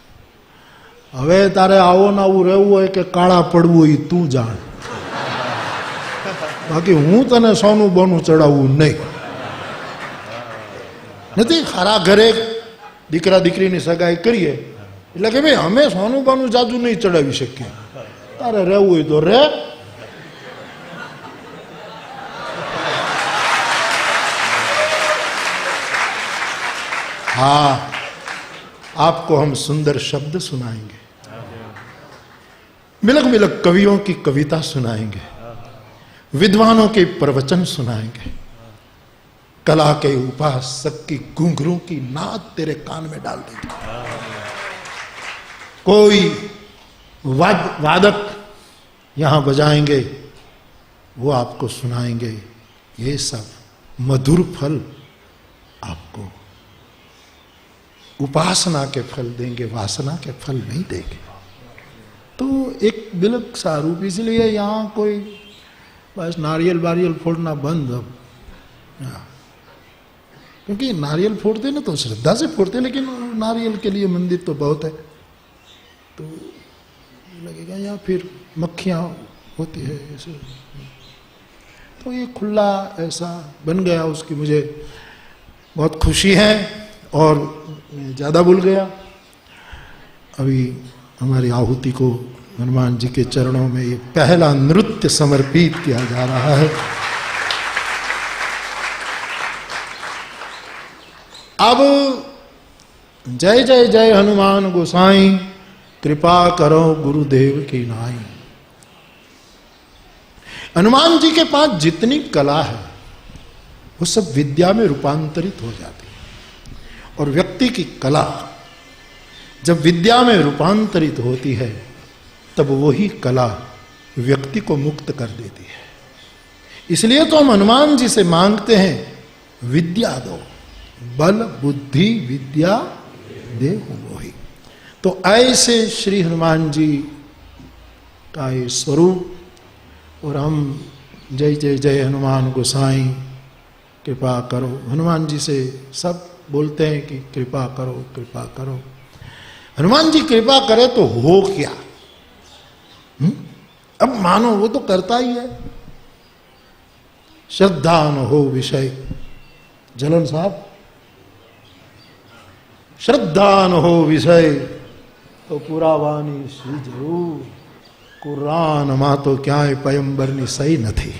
હવે તારે આવો ને આવું રહેવું હોય કે કાળા પડવું હોય તું જાણ, બાકી હું તને સોનું બોનું ચડાવવું નહીં। નથી ખરા ઘરે દીકરા દીકરીની સગાઈ કરીએ એટલે કે ભાઈ અમે સોનું બોનું જાજુ નહીં ચડાવી શકીએ, તારે રહેવું હોય તો રે। हाँ, आपको हम सुंदर शब्द सुनाएंगे, मिलक मिलक कवियों की कविता सुनाएंगे, विद्वानों के प्रवचन सुनाएंगे, कला के उपासक की घुंघरू की नाद तेरे कान में डाल देंगे। कोई वादक यहां बजाएंगे, वो आपको सुनाएंगे। ये सब मधुर फल आपको उपासना के फल देंगे, वासना के फल नहीं देंगे। तो एक बिलक सा रूप, इसलिए यहाँ कोई बस नारियल वारियल फोड़ना बंद अब, क्योंकि नारियल फोड़ते ना तो श्रद्धा से फोड़ते, लेकिन नारियल के लिए मंदिर तो बहुत है, तो लगेगा या फिर मक्खियाँ होती है ऐसे। तो ये खुला ऐसा बन गया, उसकी मुझे बहुत खुशी है और ज़्यादा भूल गया। अभी हमारी आहुति को हनुमान जी के चरणों में ये पहला नृत्य समर्पित किया जा रहा है। अब जय जय जय हनुमान गोसाई, कृपा करो गुरुदेव की नाई। हनुमान जी के पास जितनी कला है वो सब विद्या में रूपांतरित हो जाती है, और व्यक्ति की कला जब विद्या में रूपांतरित होती है तब वही कला व्यक्ति को मुक्त कर देती है। इसलिए तो हम हनुमान जी से मांगते हैं विद्या दो, बल बुद्धि विद्या देहु मोहि। तो ऐसे श्री हनुमान जी का ये स्वरूप, और हम जय जय जय हनुमान गोसाई कृपा करो, हनुमान जी से सब बोलते हैं कि कृपा करो कृपा करो। हनुमान जी कृपा करे तो हो क्या? अब मानो वो तो करता ही है। श्रद्धा न हो विषय, जलन साहब, श्रद्धा न हो विषय तो पूरा वाणी श्री जरूर, कुरान मा तो क्या है पयंबर नि सही न थी।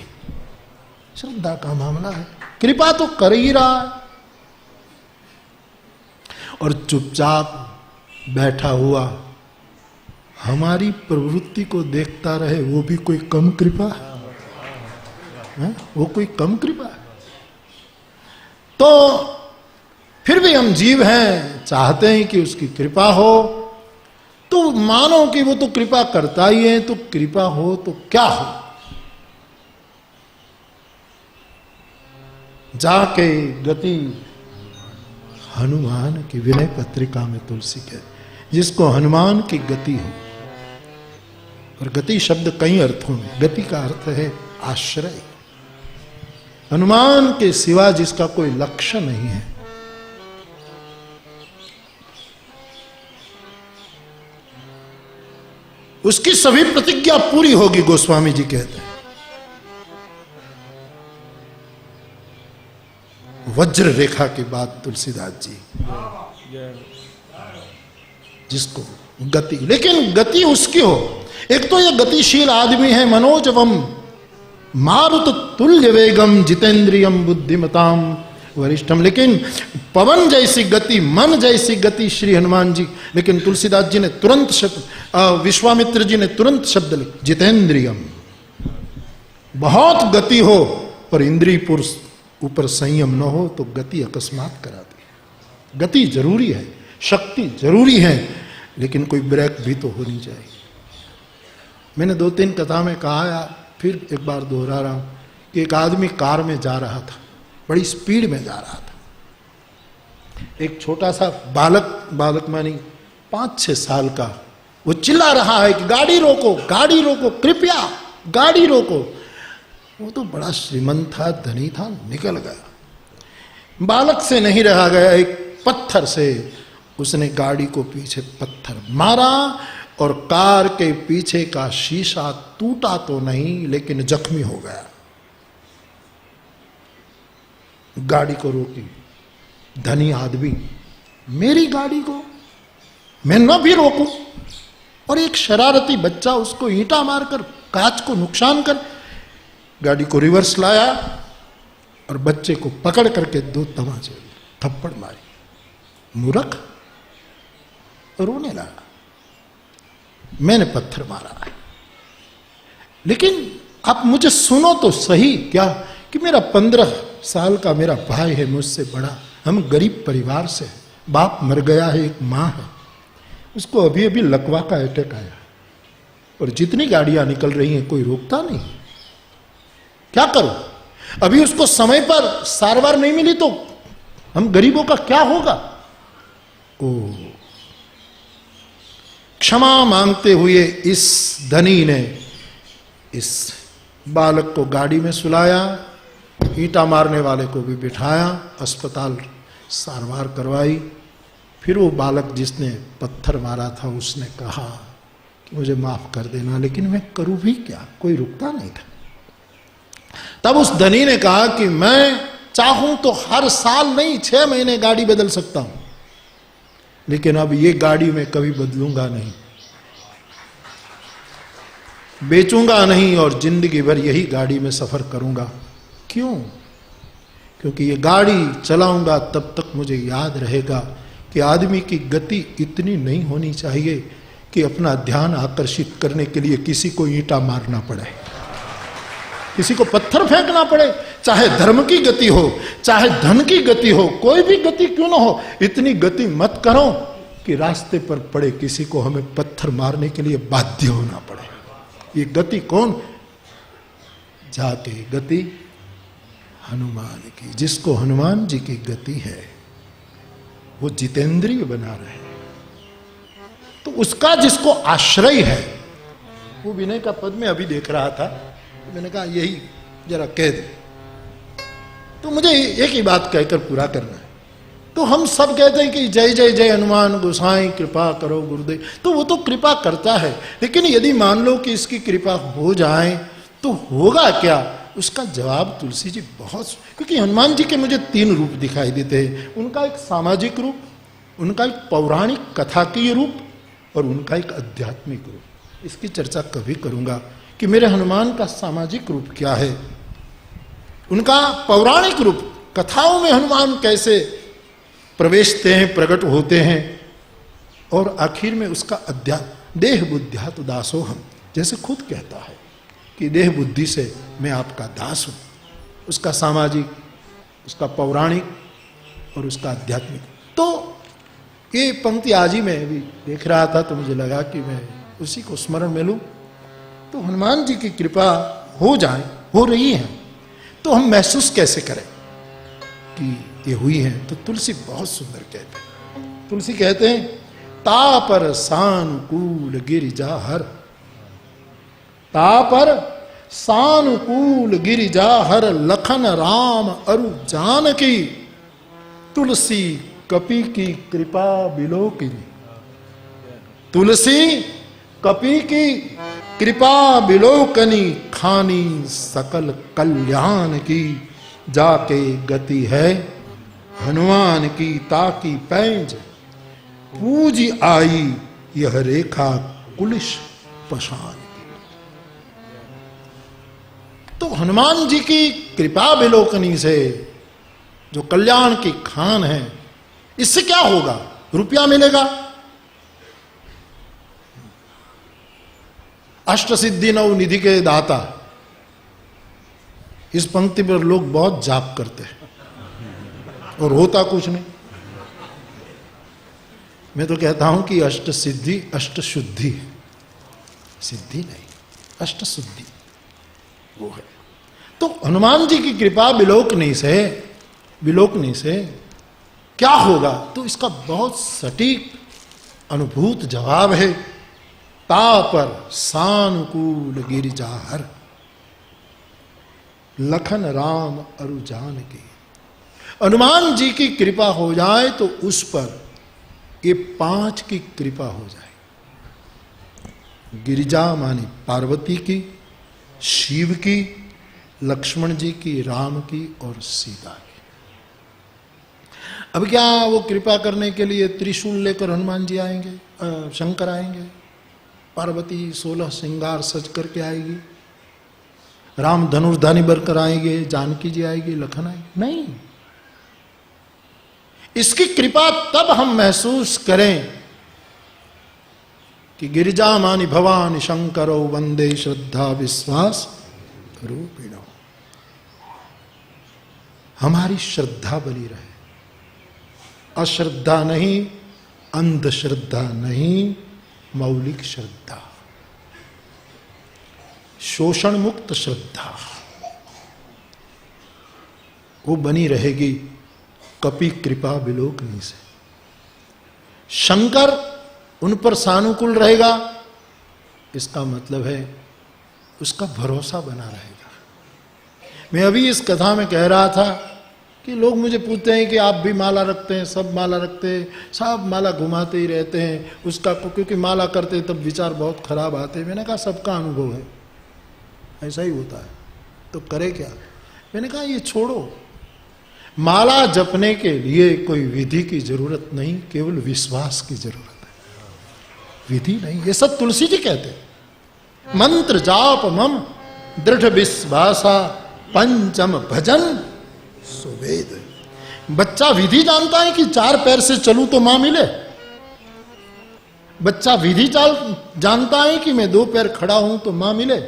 श्रद्धा का मामला है, कृपा तो कर ही रहा है, और चुपचाप बैठा हुआ हमारी प्रवृत्ति को देखता रहे, वो भी कोई कम कृपा है? वो कोई कम कृपा है? तो फिर भी हम जीव हैं, चाहते हैं कि उसकी कृपा हो, तो मानो कि वो तो कृपा करता ही है, तो कृपा हो तो क्या हो? जाके गति हनुमान की विनय पत्रिका में तुलसी कहते, जिसको हनुमान की गति हो। और गति शब्द कई अर्थों में, गति का अर्थ है आश्रय। हनुमान के सिवा जिसका कोई लक्ष्य नहीं है, उसकी सभी प्रतिज्ञा पूरी होगी, गोस्वामी जी कहते हैं। वज्र रेखा की बात तुलसीदास जी, जिसको गति, लेकिन गति उसकी हो। एक तो ये गतिशील आदमी है, मनोजवम मारुत तुल्य वेगम जितेंद्रियम बुद्धिमताम वरिष्ठम, लेकिन पवन जैसी गति, मन जैसी गति श्री हनुमान जी। लेकिन तुलसीदास जी ने तुरंत शब्द, विश्वामित्र जी ने तुरंत शब्द लिखे, जितेंद्रियम। बहुत गति हो पर इंद्रिय पुरुष ऊपर संयम न हो तो गति अकस्मात कराती है। गति जरूरी है, शक्ति जरूरी है, लेकिन कोई ब्रेक भी तो होनी चाहिए। मैंने 2-3 कथा में कहा, फिर एक बार दोहरा रहा हूं कि एक आदमी कार में जा रहा था, बड़ी स्पीड में जा रहा था। एक छोटा सा बालक मानी 5-6 साल का, वो चिल्ला रहा है कि गाड़ी रोको, गाड़ी रोको, कृपया गाड़ी रोको। वो तो बड़ा श्रीमंत था, धनी था, निकल गया। बालक से नहीं रहा गया, एक पत्थर से उसने गाड़ी को पीछे पत्थर मारा, और कार के पीछे का शीशा टूटा तो नहीं लेकिन जख्मी हो गया। गाड़ी को रोकी, धनी आदमी, मेरी गाड़ी को मैं न भी रोकूं, और एक शरारती बच्चा उसको ईंटा मारकर कांच को नुकसान कर, गाड़ी को रिवर्स लाया और बच्चे को पकड़ करके 2 तमाचे थप्पड़ मारी। मूर्ख, रोने लगा, मैंने पत्थर मारा है। लेकिन आप मुझे सुनो तो सही, क्या कि मेरा 15 साल का मेरा भाई है, मुझसे बड़ा, हम गरीब परिवार से, बाप मर गया है, एक माँ है, उसको अभी अभी लकवा का अटैक आया, और जितनी गाड़ियां निकल रही हैं कोई रोकता नहीं। क्या करूं? अभी उसको समय पर सारवार नहीं मिली तो हम गरीबों का क्या होगा? ओ, क्षमा मांगते हुए इस धनी ने इस बालक को गाड़ी में सुलाया, ईंटा मारने वाले को भी बिठाया, अस्पताल सारवार करवाई। फिर वो बालक जिसने पत्थर मारा था उसने कहा कि मुझे माफ कर देना, लेकिन मैं करूं भी क्या, कोई रुकता नहीं था। तब उस धनी ने कहा कि मैं चाहूं तो हर साल नहीं 6 महीने गाड़ी बदल सकता हूं, लेकिन अब ये गाड़ी मैं कभी बदलूंगा नहीं, बेचूंगा नहीं और जिंदगी भर यही गाड़ी में सफर करूंगा। क्यों? क्योंकि ये गाड़ी चलाऊंगा तब तक मुझे याद रहेगा कि आदमी की गति इतनी नहीं होनी चाहिए कि अपना ध्यान आकर्षित करने के लिए किसी को ईंटा मारना पड़े, किसी को पत्थर फेंकना पड़े। चाहे धर्म की गति हो, चाहे धन की गति हो, कोई भी गति क्यों ना हो, इतनी गति मत करो कि रास्ते पर पड़े किसी को हमें पत्थर मारने के लिए बाध्य होना पड़े। ये गति कौन? जाके गति हनुमान की। जिसको हनुमान जी की गति है वो जितेंद्रिय बना रहे, तो उसका जिसको आश्रय है, वो विनय का पद में अभी देख रहा था, तो मैंने कहा यही जरा कह दे, तो मुझे एक ही बात कहकर पूरा करना है। तो हम सब कहते हैं कि जय जय जय हनुमान गोसाई कृपा करो गुरुदेव, तो वो तो कृपा करता है, लेकिन यदि मान लो कि इसकी कृपा हो जाए तो होगा क्या? उसका जवाब तुलसी जी बहुत, क्योंकि हनुमान जी के मुझे 3 रूप दिखाई देते हैं। उनका एक सामाजिक रूप, उनका एक पौराणिक कथाकीय रूप और उनका एक आध्यात्मिक रूप। इसकी चर्चा कभी करूंगा कि मेरे हनुमान का सामाजिक रूप क्या है, उनका पौराणिक रूप, कथाओं में हनुमान कैसे प्रवेशते हैं, प्रकट होते हैं, और आखिर में उसका अध्यात्म। देह बुद्ध्यात दासोहम, जैसे खुद कहता है कि देह बुद्धि से मैं आपका दास हूं। उसका सामाजिक, उसका पौराणिक और उसका आध्यात्मिक। तो ये पंक्ति आज ही मैं भी देख रहा था तो मुझे लगा कि मैं उसी को स्मरण में लूं। तो हनुमान जी की कृपा हो जाए, हो रही है, तो हम महसूस कैसे करें कि ये हुई है? तो तुलसी बहुत सुंदर कहते हैं। तुलसी कहते हैं, तापर सानुकूल गिरिजा हर, तापर सानुकूल गिरिजा हर, लखन राम अरु जानकी, तुलसी कपि की कृपा बिलोकिनी। तुलसी कपि की कृपा बिलोकनी, खानी सकल कल्याण की, जाके गति है हनुमान की, ताकि पैंज पूज आई यह रेखा कुलिश पशान। तो हनुमान जी की कृपा विलोकनी से जो कल्याण की खान है, इससे क्या होगा? रुपया मिलेगा, अष्ट सिद्धि नव निधि के दाता। इस पंक्ति पर लोग बहुत जाप करते हैं और होता कुछ नहीं। मैं तो कहता हूं कि अष्ट सिद्धि अष्ट शुद्धि, सिद्धि नहीं, अष्ट शुद्धि वो है। तो हनुमान जी की कृपा विलोकनी से क्या होगा? तो इसका बहुत सटीक अनुभूत जवाब है, तापर सानुकूल गिरिजाहर, लखन राम अरु जानकी। हनुमान जी की कृपा हो जाए तो उस पर ये 5 की कृपा हो जाए। गिरिजा मानी पार्वती की, शिव की, लक्ष्मण जी की, राम की और सीता की। अब क्या वो कृपा करने के लिए त्रिशूल लेकर हनुमान जी आएंगे, शंकर आएंगे, पार्वती 16 श्रृंगार सज करके आएगी, राम धनुर्धानी बनकर आएंगे, जानकी जी आएगी, लखन आएगी? नहीं। इसकी कृपा तब हम महसूस करें कि गिरिजा मानि भवानी शंकरो वंदे श्रद्धा विश्वास रूपिणो। हमारी श्रद्धा बनी रहे, अश्रद्धा नहीं, अंधश्रद्धा नहीं, मौलिक श्रद्धा, शोषण मुक्त श्रद्धा, वो बनी रहेगी कपि कृपा विलोकनी से। शंकर उन पर सानुकूल रहेगा, इसका मतलब है उसका भरोसा बना रहेगा। मैं अभी इस कथा में कह रहा था कि लोग मुझे पूछते हैं कि आप भी माला रखते हैं, सब माला रखते हैं, सब माला घुमाते ही रहते हैं, उसका क्योंकि माला करते हैं तब विचार बहुत खराब आते हैं। मैंने कहा सबका अनुभव है, ऐसा ही होता है, तो करे क्या। मैंने कहा ये छोड़ो, माला जपने के लिए कोई विधि की जरूरत नहीं, केवल विश्वास की जरूरत है, विधि नहीं। ये सब तुलसी जी कहते हैं, मंत्र जाप मम दृढ़ विश्वासा पंचम भजन सुवेद। बच्चा विधि जानता है कि 4 पैर से चलूं तो मां मिले। बच्चा विधि जानता है कि मैं 2 पैर खड़ा हूं तो मां मिले,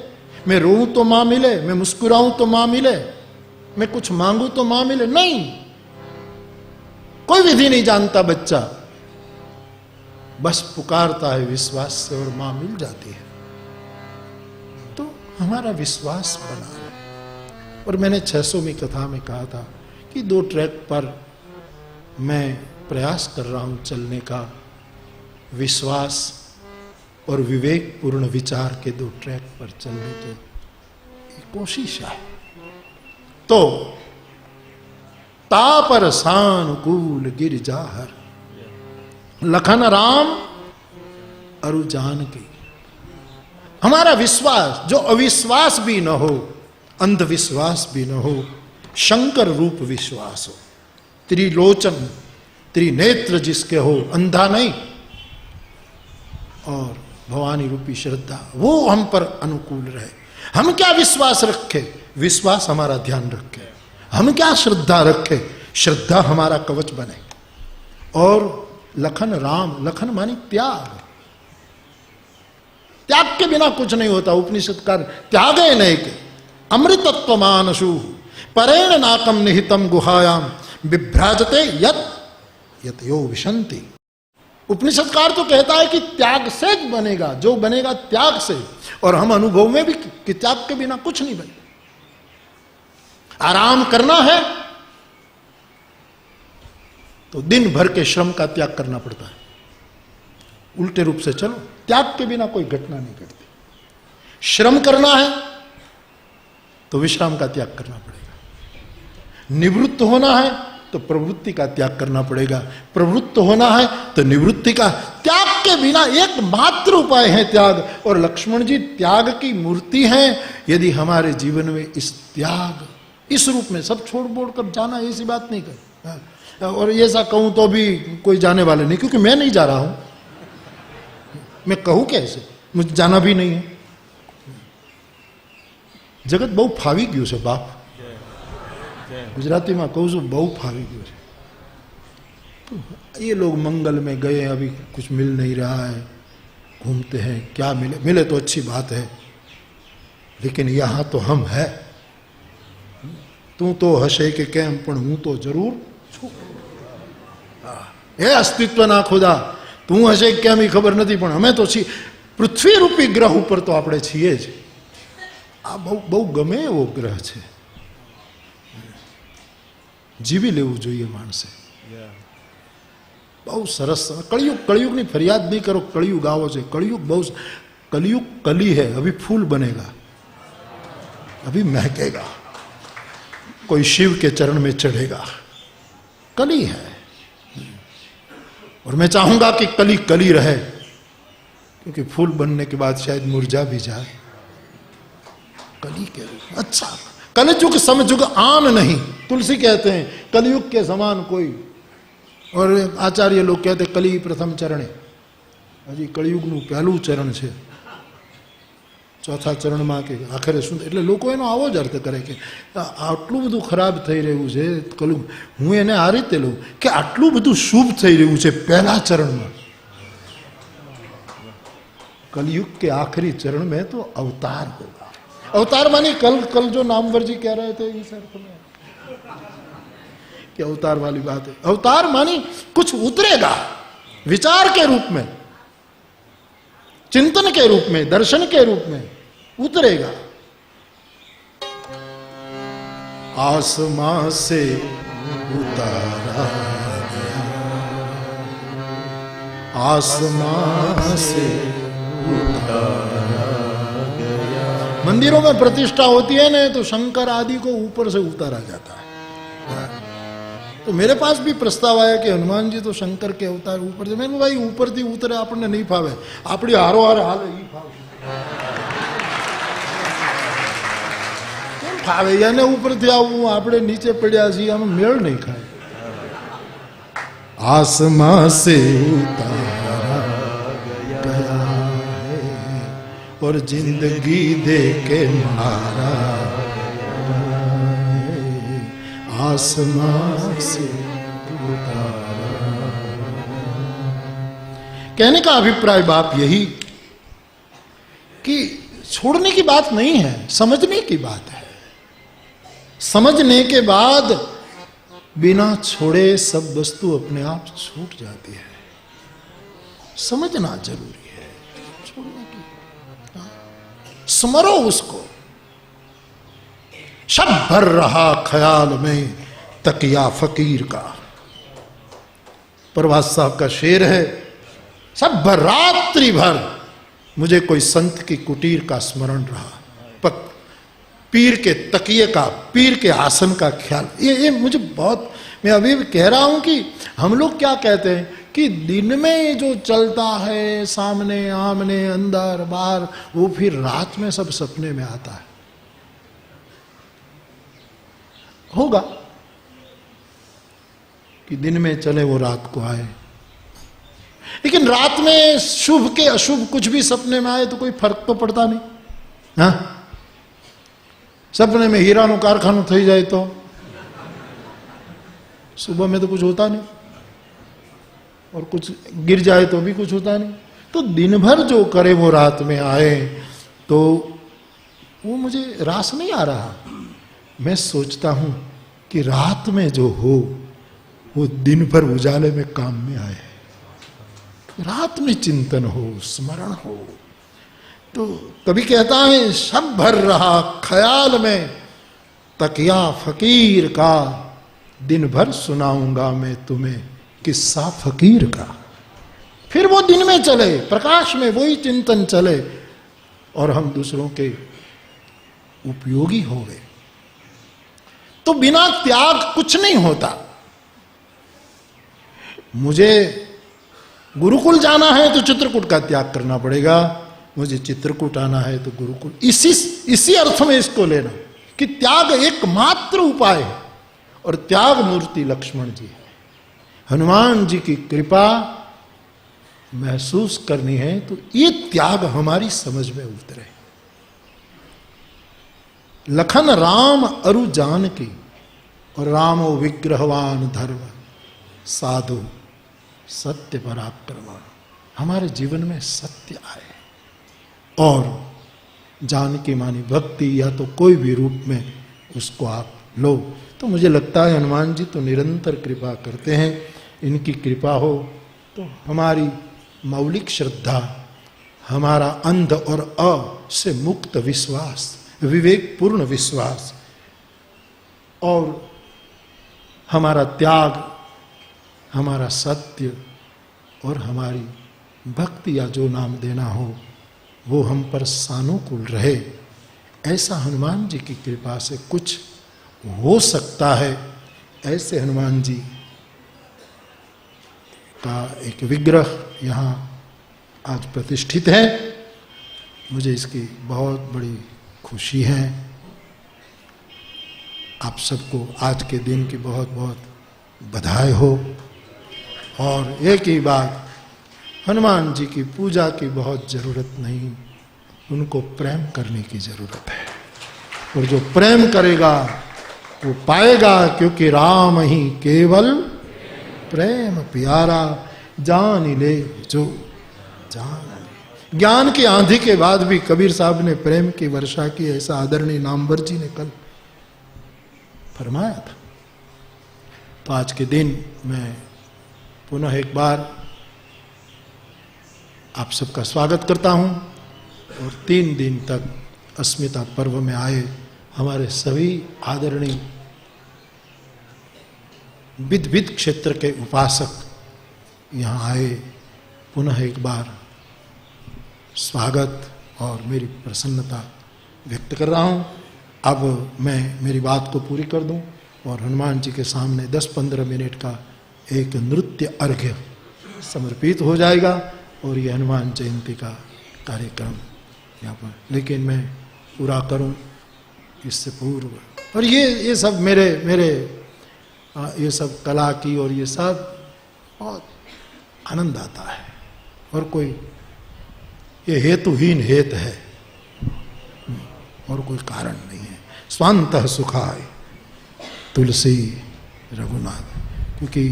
मैं रोऊं तो मां मिले, मैं मुस्कुराऊं तो मां मिले, मैं कुछ मांगू तो मां मिले। नहीं, कोई विधि नहीं जानता बच्चा, बस पुकारता है विश्वास से और मां मिल जाती है। तो हमारा विश्वास बना है। और मैंने 600वीं कथा में कहा था कि 2 ट्रैक पर मैं प्रयास कर रहा हूं चलने का, विश्वास और विवेकपूर्ण विचार के 2 ट्रैक पर चलने की कोशिश है। तो तापर सानुकूल गिरजाहर लखन राम अरु जानकी। हमारा विश्वास जो अविश्वास भी न हो, अंधविश्वास भी न हो, शंकर रूप विश्वास हो, त्रिलोचन त्रिनेत्र जिसके हो, अंधा नहीं, और भवानी रूपी श्रद्धा वो हम पर अनुकूल रहे। हम क्या विश्वास रखे, विश्वास हमारा ध्यान रखे। हम क्या श्रद्धा रखे, श्रद्धा हमारा कवच बने। और लखन राम, लखन मानी त्याग, त्याग के बिना कुछ नहीं होता। उपनिषदकार त्यागे नैके अमृतत्व मानसु परेण नाकम निहितम गुहायाम विभ्राजते यत यो विशंति। उपनिषदकार तो कहता है कि त्याग से बनेगा, जो बनेगा त्याग से। और हम अनुभव में भी कि त्याग के बिना कुछ नहीं बनेगा। आराम करना है तो दिन भर के श्रम का त्याग करना पड़ता है। उल्टे रूप से चलो, त्याग के बिना कोई घटना नहीं घटती। श्रम करना है तो विश्राम का त्याग करना पड़ेगा। निवृत्त होना है तो प्रवृत्ति का त्याग करना पड़ेगा। प्रवृत्त होना है तो निवृत्ति का। त्याग के बिना एकमात्र उपाय है त्याग। और लक्ष्मण जी त्याग की मूर्ति हैं। यदि हमारे जीवन में इस त्याग, इस रूप में सब छोड़ बोड़ कर जाना, ऐसी बात नहीं कर। और ऐसा कहूं तो भी कोई जाने वाले नहीं, क्योंकि मैं नहीं जा रहा हूं। मैं कहूं कैसे, मुझे जाना भी नहीं है। जगत बहु फावी गયું છે બાપ, गुजराती में कहूँ છું बहु फावी गયું છે। ये लोग मंगल में गए, अभी कुछ मिल नहीं रहा है, घूमते हैं, क्या मिले, मिले तो अच्छी बात है, लेकिन यहाँ तो हम है। तू तो हसे के केम पण हूँ तो जरूर छू। हे अस्तित्व ना खुदा, तू हसे केम ही खबर नहीं, पण हमें तो छी। पृथ्वी रूपी ग्रह ऊपर तो આપણે છીએ જ। આ બહુ ગમે એવો ગ્રહ છે, જીવી લેવું જોઈએ માણસે। બહુ સરસ। કળિયુગની ફરિયાદ નહીં કરો, કળિયુગ આવો છે। कलयुग कली है, अभी फूल बनेगा, अभी महकेगा, कोई शिव के चरण में चढ़ेगा। कली है। और मैं चाहूंगा कि कली कली रहे, क्योंकि फूल बनने के बाद शायद मुरझा भी जाए। कली के रूप। अच्छा, कलयुग समयुग आन नहीं, तुलसी कहते हैं कलयुग के समान कोई। और आचार्य लोग कहते कली प्रथम चरण, हजी कलयुग નું પહેલું ચરણ છે। ચોથા ચરણમાં કે આખરે શું, એટલે લોકો એનો આવો જ અર્થ કરે કે આટલું બધું ખરાબ થઈ રહ્યું છે કલયુગ। હું એને આ રીતે લઉં કે આટલું બધું શુભ થઈ રહ્યું છે પહેલા ચરણમાં। कलयुग के आखिरी चरण में तो अवतार होगा। अवतार मानी कल जो नामवर जी कह रहे थे इस अर्थ में कि अवतार वाली बात है। अवतार मानी कुछ उतरेगा, विचार के रूप में, चिंतन के रूप में, दर्शन के रूप में उतरेगा। आसमां से उतारा गया, आसमां से उतारा गया। मंदिरों में प्रतिष्ठा होती है ना, तो शंकर आदि को ऊपर से उतारा जाता है। तो मेरे पास भी प्रस्ताव आया कि हनुमान जी तो शंकर के अवतार ऊपर से। मैंने भाई ऊपर थी उतरे आपने नहीं फावे, आपड़ी हारो हार हाल ही फावे याने ऊपर थी आવું આપણે નીચે પડ્યા છીએ, આમાં મેળ નહીં ખાય। आसमां से उतारा गया है और जिंदगी दे के मारा है, आसमां से उतारा। कहने का अभिप्राय बाप यही कि छोड़ने की बात नहीं है, समझने की बात है। समझने के बाद बिना छोड़े सब वस्तु अपने आप छूट जाती है। समझना जरूरी है, छोड़ने की। स्मरो उसको। शब भर रहा ख्याल में तकिया फकीर का। प्रभास साहब का शेर है, सब भर रात्रि भर मुझे कोई संत की कुटीर का स्मरण रहा, पीर के तकिए का, पीर के आसन का ख्याल। ये मुझे बहुत, मैं अभी भी कह रहा हूं कि हम लोग क्या कहते हैं कि दिन में जो चलता है सामने आमने अंदर बाहर, वो फिर रात में सब सपने में आता है। होगा कि दिन में चले वो रात को आए, लेकिन रात में शुभ के अशुभ कुछ भी सपने में आए तो कोई फर्क तो पड़ता नहीं। हाँ, सपने में हीराનું कारखाનું થઈ જાય तो सुबह में तो कुछ होता नहीं, और कुछ गिर जाए तो भी कुछ होता नहीं। तो दिन भर जो करे वो रात में आए, तो वो मुझे रास नहीं आ रहा। मैं सोचता हूं कि रात में जो हो वो दिन भर उजाले में काम में आए, रात में चिंतन हो, स्मरण हो। तो कभी कहता है सब भर रहा ख्याल में तकिया फकीर का, दिन भर सुनाऊंगा मैं तुम्हें किस्सा फकीर का। फिर वो दिन में चले, प्रकाश में वही चिंतन चले, और हम दूसरों के उपयोगी हो गए। तो बिना त्याग कुछ नहीं होता। मुझे गुरुकुल जाना है तो चित्रकूट का त्याग करना पड़ेगा, मुझे चित्रकूट आना है तो गुरुकुल। इसी अर्थ में इसको लेना कि त्याग एकमात्र उपाय है, और त्याग मूर्ति लक्ष्मण जी है। हनुमान जी की कृपा महसूस करनी है तो ये त्याग हमारी समझ में उतरे। लखन राम अरु जानकी, और रामो विग्रहवान धर्म साधु सत्य पराक्रम। हमारे जीवन में सत्य आए, और जानकी मानी भक्ति, या तो कोई भी रूप में उसको आप लो। तो मुझे लगता है हनुमान जी तो निरंतर कृपा करते हैं। इनकी कृपा हो तो हमारी मौलिक श्रद्धा, हमारा अंध और अ से मुक्त विश्वास, विवेकपूर्ण विश्वास, और हमारा त्याग, हमारा सत्य, और हमारी भक्ति या जो नाम देना हो वो हम पर सानुकूल रहे। ऐसा हनुमान जी की कृपा से कुछ हो सकता है। ऐसे हनुमान जी का एक विग्रह यहाँ आज प्रतिष्ठित है। मुझे इसकी बहुत बड़ी खुशी है। आप सबको आज के दिन की बहुत बहुत बधाई हो। और एक ही बात, हनुमान जी की पूजा की बहुत जरूरत नहीं, उनको प्रेम करने की जरूरत है। और जो प्रेम करेगा वो पाएगा, क्योंकि राम ही केवल प्रेम प्यारा, जान ले जो जान ले। ज्ञान की आंधी के बाद भी कबीर साहब ने प्रेम की वर्षा की, ऐसा आदरणीय नामवर जी ने कल फरमाया था। तो आज के दिन मैं पुनः एक बार आप सबका स्वागत करता हूं, और 3 दिन तक अस्मिता पर्व में आए हमारे सभी आदरणीय विध विध क्षेत्र के उपासक यहाँ आए। पुनः एक बार स्वागत और मेरी प्रसन्नता व्यक्त कर रहा हूँ। अब मैं मेरी बात को पूरी कर दूं और हनुमान जी के सामने 10-15 मिनट का एक नृत्य अर्घ्य समर्पित हो जाएगा और ये हनुमान जयंती का कार्यक्रम यहाँ पर, लेकिन मैं पूरा करूं इससे पूर्व। और ये सब मेरे ये सब कला की और ये सब बहुत आनंद आता है और कोई ये हेतुहीन हेत है और कोई कारण नहीं है। स्वांतः सुखाय तुलसी रघुनाथ, क्योंकि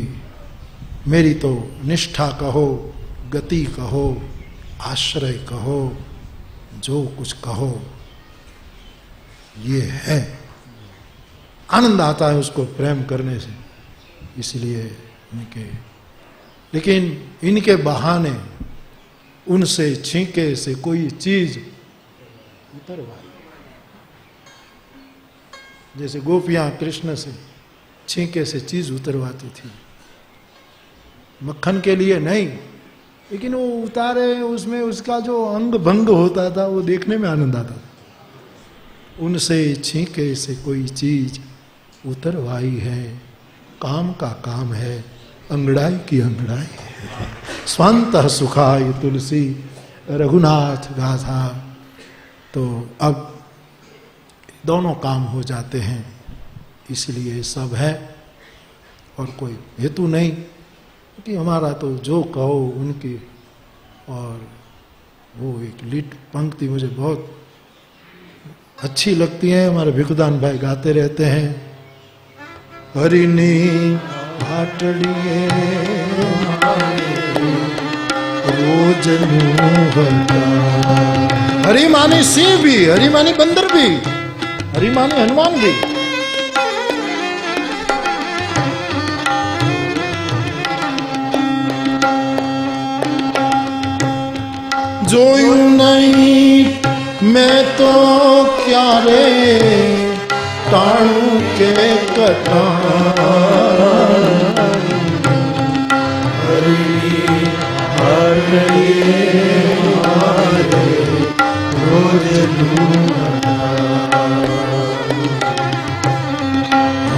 मेरी तो निष्ठा कहो, गति कहो, आश्रय कहो, जो कुछ कहो, ये है। आनंद आता है उसको प्रेम करने से, इसलिए इनके, लेकिन इनके बहाने उनसे छींके से कोई चीज उतरवाई, जैसे गोपियां कृष्ण से छींके से चीज उतरवाती थी, मक्खन के लिए नहीं, लेकिन वो उतारे उसमें उसका जो अंग भंग होता था वो देखने में आनंद आता था। उनसे छींके से कोई चीज उतरवाई है, काम का काम है, अंगड़ाई की अंगड़ाई है। स्वांतः सुखाय तुलसी रघुनाथ गाथा। तो अब दोनों काम हो जाते हैं, इसलिए सब है और कोई हेतु नहीं कि हमारा तो जो कहो उनकी। और वो एक लीट पंक्ति मुझे बहुत अच्छी लगती है, हमारे भिखुदान भाई गाते रहते हैं, हरिनी हाटड़िए रोज हरि मानी सिंह भी, हरि मानी बंदर भी, हरि मानी हनुमान भी। जोयू नहीं मैं तो क्या रे टाणू के कटा, हरि हरि रोज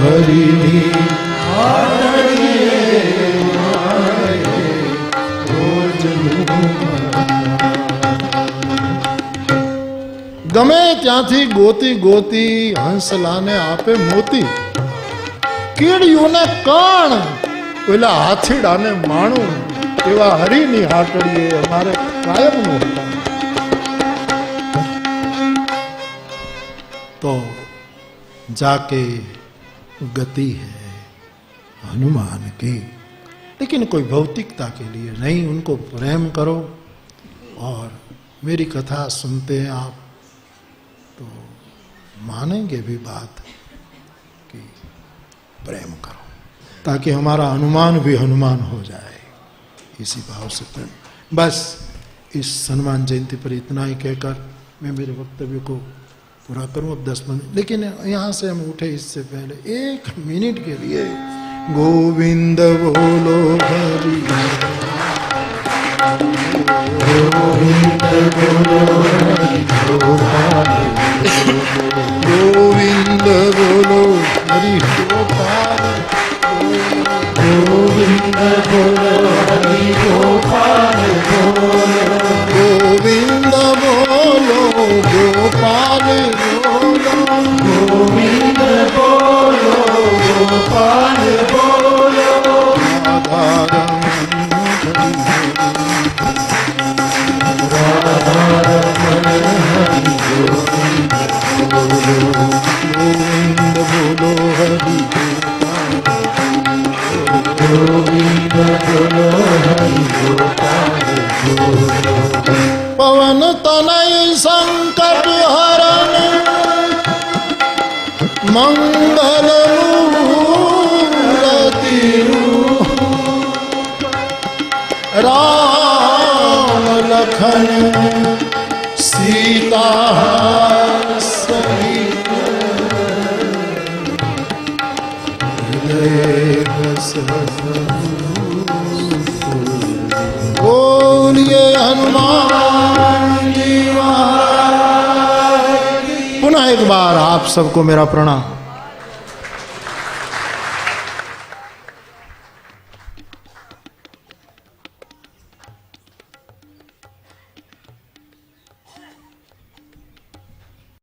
हरि गमे ત્યાંથી ગોતી ગોતી હંસલાને આપે મોતી, કીડીઓને કણ પેલા હાથીડાને માણું, એવા હરિની હાટડીએ અમારે કાયમનું હતા। तो जाके गति है हनुमान की, लेकिन कोई भौतिकता के लिए नहीं, उनको प्रेम करो। और मेरी कथा सुनते हैं आप तो मानेंगे भी बात कि प्रेम करो, ताकि हमारा हनुमान भी हनुमान हो जाए, इसी भाव से प्रेम। बस इस हनुमान जयंती पर इतना ही कहकर मैं मेरे वक्तव्य को पूरा करूं। अब 10 मिनट, लेकिन यहाँ से हम उठे इससे पहले 1 मिनट के लिए गोविंद बोलो हरि, गोविंद बोलो हरि गोपाल, गोविंद बोलो हरि गोपाल, गोविंद बोलो हरि गोपाल, गोविंद बोलो गोपाल बोलो, गोविंद बोलो गोपाल बोलो, राधा गोविंद बोलो हरि गोविंद बोलो हरि गोपाल, पवन तनय संकट हरण मंगल मूर्ति, राम लखन सीता सहित हृदय बस बोलिए हनुमान जी महाराज। पुनः एक बार आप सबको मेरा प्रणाम।